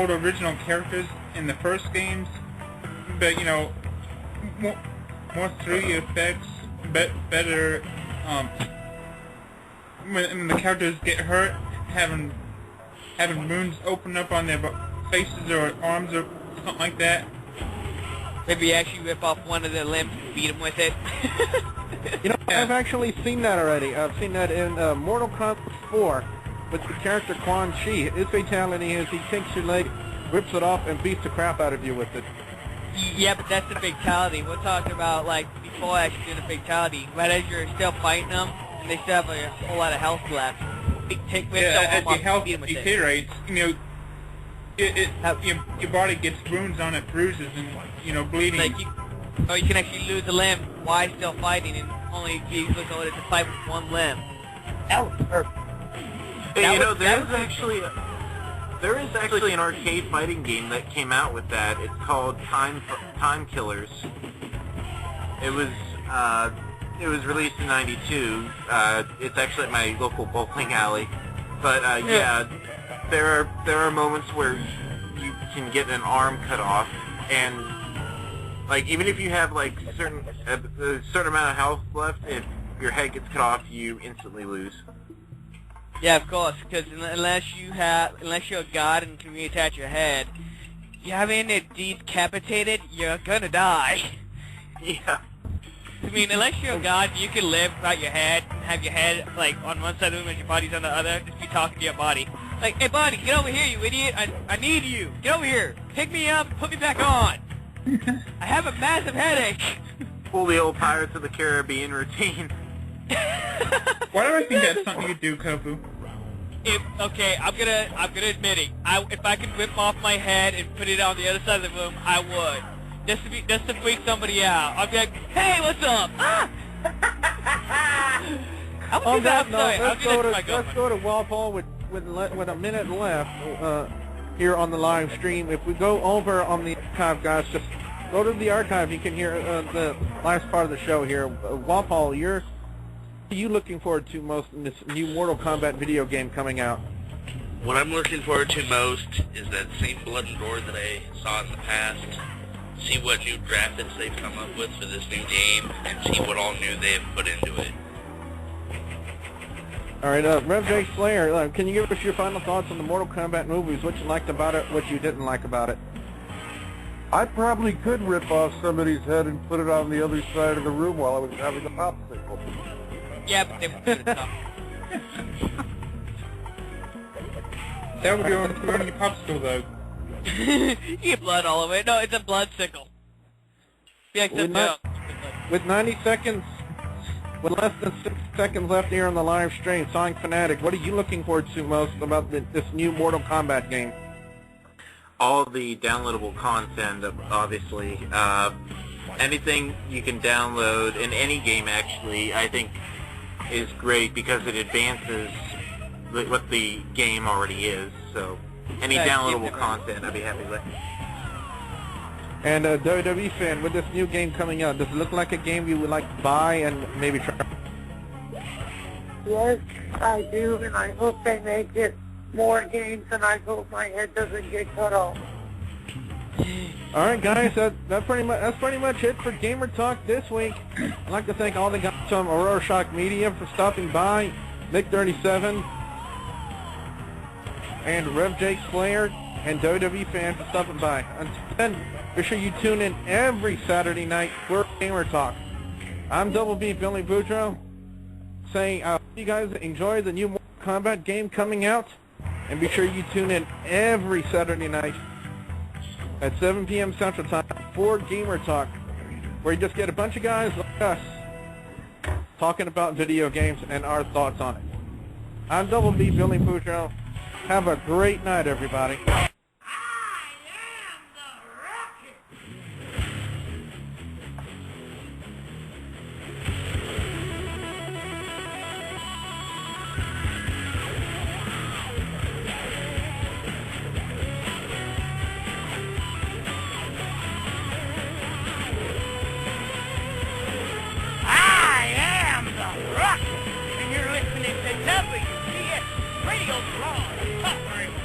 original characters in the first games, but you know, more 3D effects, better. When the characters get hurt, having wounds open up on their faces or arms or something like that. Maybe actually rip off one of their limbs and beat them with it. You know, I've actually seen that already. I've seen that in Mortal Kombat 4 with the character Quan Chi. His fatality is he takes your leg, rips it off, and beats the crap out of you with it. Yeah, but that's the fatality. We're talking about, like, before actually doing the fatality. Right as you're still fighting them, and they still have a whole lot of health left. As your health deteriorates, you know, your body gets wounds on it, bruises, and, you know, bleeding. Like you can actually lose a limb while still fighting, and only be able to fight with one limb. That would hurt. Hey, you know, there is actually an arcade fighting game that came out with that. It's called Time Killers. It was released in '92. It's actually at my local bowling alley. But yeah, there are moments where you can get an arm cut off, and like even if you have like a certain amount of health left, if your head gets cut off, you instantly lose. Yeah, of course, because unless you're a god and can reattach your head, you having it decapitated, you're gonna die. Yeah. I mean, unless you're a god, you can live without your head and have your head like on one side of the room and your body's on the other. Just be talking to your body, like, "Hey, body, get over here, you idiot! I need you. Get over here. Pick me up, and put me back on. I have a massive headache." Pull the old Pirates of the Caribbean routine. Why do I think that's something you do, Kovu? Okay, I'm gonna admit it. If I could rip off my head and put it on the other side of the room, I would. Just to freak somebody out. I'd be like, "Hey, what's up?" Ah! On that note, let's go to Walpole with a minute left. here on the live stream. If we go over on the archive, guys, just go to the archive. You can hear the last part of the show here. Walpole, what are you looking forward to most in this new Mortal Kombat video game coming out? What I'm looking forward to most is that same Blood and Gore that I saw in the past. See what new graphics they've come up with for this new game, and see what all new they have put into it. All right, Rev J. Slayer, can you give us your final thoughts on the Mortal Kombat movies? What you liked about it, what you didn't like about it? I probably could rip off somebody's head and put it on the other side of the room while I was having a popsicle. Yeah, but they were good enough. That would be on your popsicle, though. You get blood all over it. No, it's a blood sickle. Yeah, with 90 seconds, with less than 6 seconds left here on the live stream, Sonic Fanatic, what are you looking forward to most about this new Mortal Kombat game? All the downloadable content, obviously. Anything you can download in any game, actually, I think is great because it advances what the game already is. So any downloadable content, I'd be happy with. And WWE fan, with this new game coming out, does it look like a game you would like to buy and maybe try? Yes, I do, and I hope they make it more games, and I hope my head doesn't get cut off. All right, guys, that's pretty much it for Gamer Talk this week. I'd like to thank all the guys from Aurora Shock Media for stopping by, Nick37, and Rev Jake Slayer, and WWE fan for stopping by. Until then, be sure you tune in every Saturday night for Gamer Talk. I'm Double B Billy Boudreaux, saying I hope you guys enjoy the new Mortal Kombat game coming out, and be sure you tune in every Saturday night at 7 p.m. Central Time for Gamer Talk, where you just get a bunch of guys like us talking about video games and our thoughts on it. I'm Double B Billy Boudreaux. Have a great night, everybody. And you're listening to WGS Radio Talk Radio.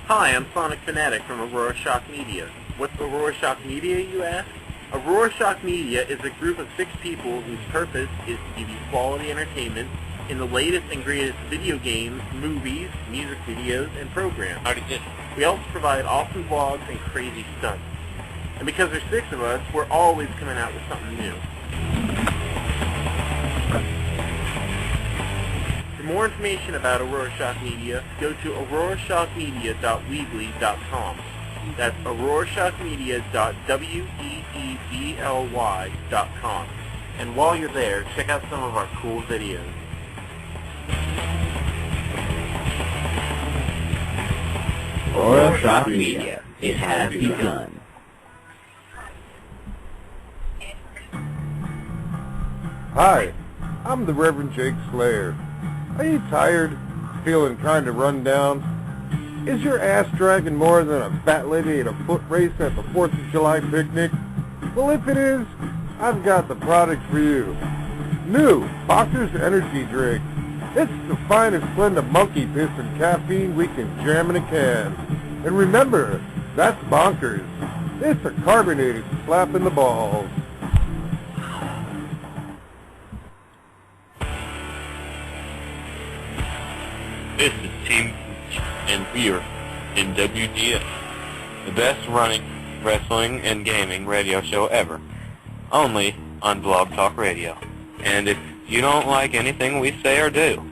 Hi, I'm Sonic Fanatic from Aurora Shock Media. What's Aurora Shock Media, you ask? Aurora Shock Media is a group of 6 people whose purpose is to give you quality entertainment in the latest and greatest video games, movies, music videos, and programs. We also provide awesome vlogs and crazy stunts. And because there's 6 of us, we're always coming out with something new. For more information about Aurora Shock Media, go to aurorashockmedia.weebly.com. That's aurorashockmedia.weebly.com. And while you're there, check out some of our cool videos. Aurora Shock Media. It has begun. Hi, I'm the Reverend Jake Slayer. Are you tired? Feeling kind of run down? Is your ass dragging more than a fat lady at a foot race at the 4th of July picnic? Well, if it is, I've got the product for you. New Boxer's Energy Drink. It's the finest blend of monkey piss and caffeine we can jam in a can. And remember, that's bonkers. It's a carbonated slap in the balls. This is Team and we are in WGS, the best running wrestling and gaming radio show ever, only on Blog Talk Radio. And if you don't like anything we say or do,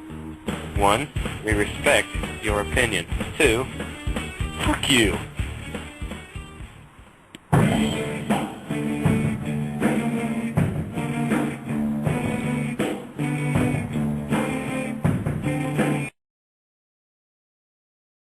1, we respect your opinion. 2, fuck you.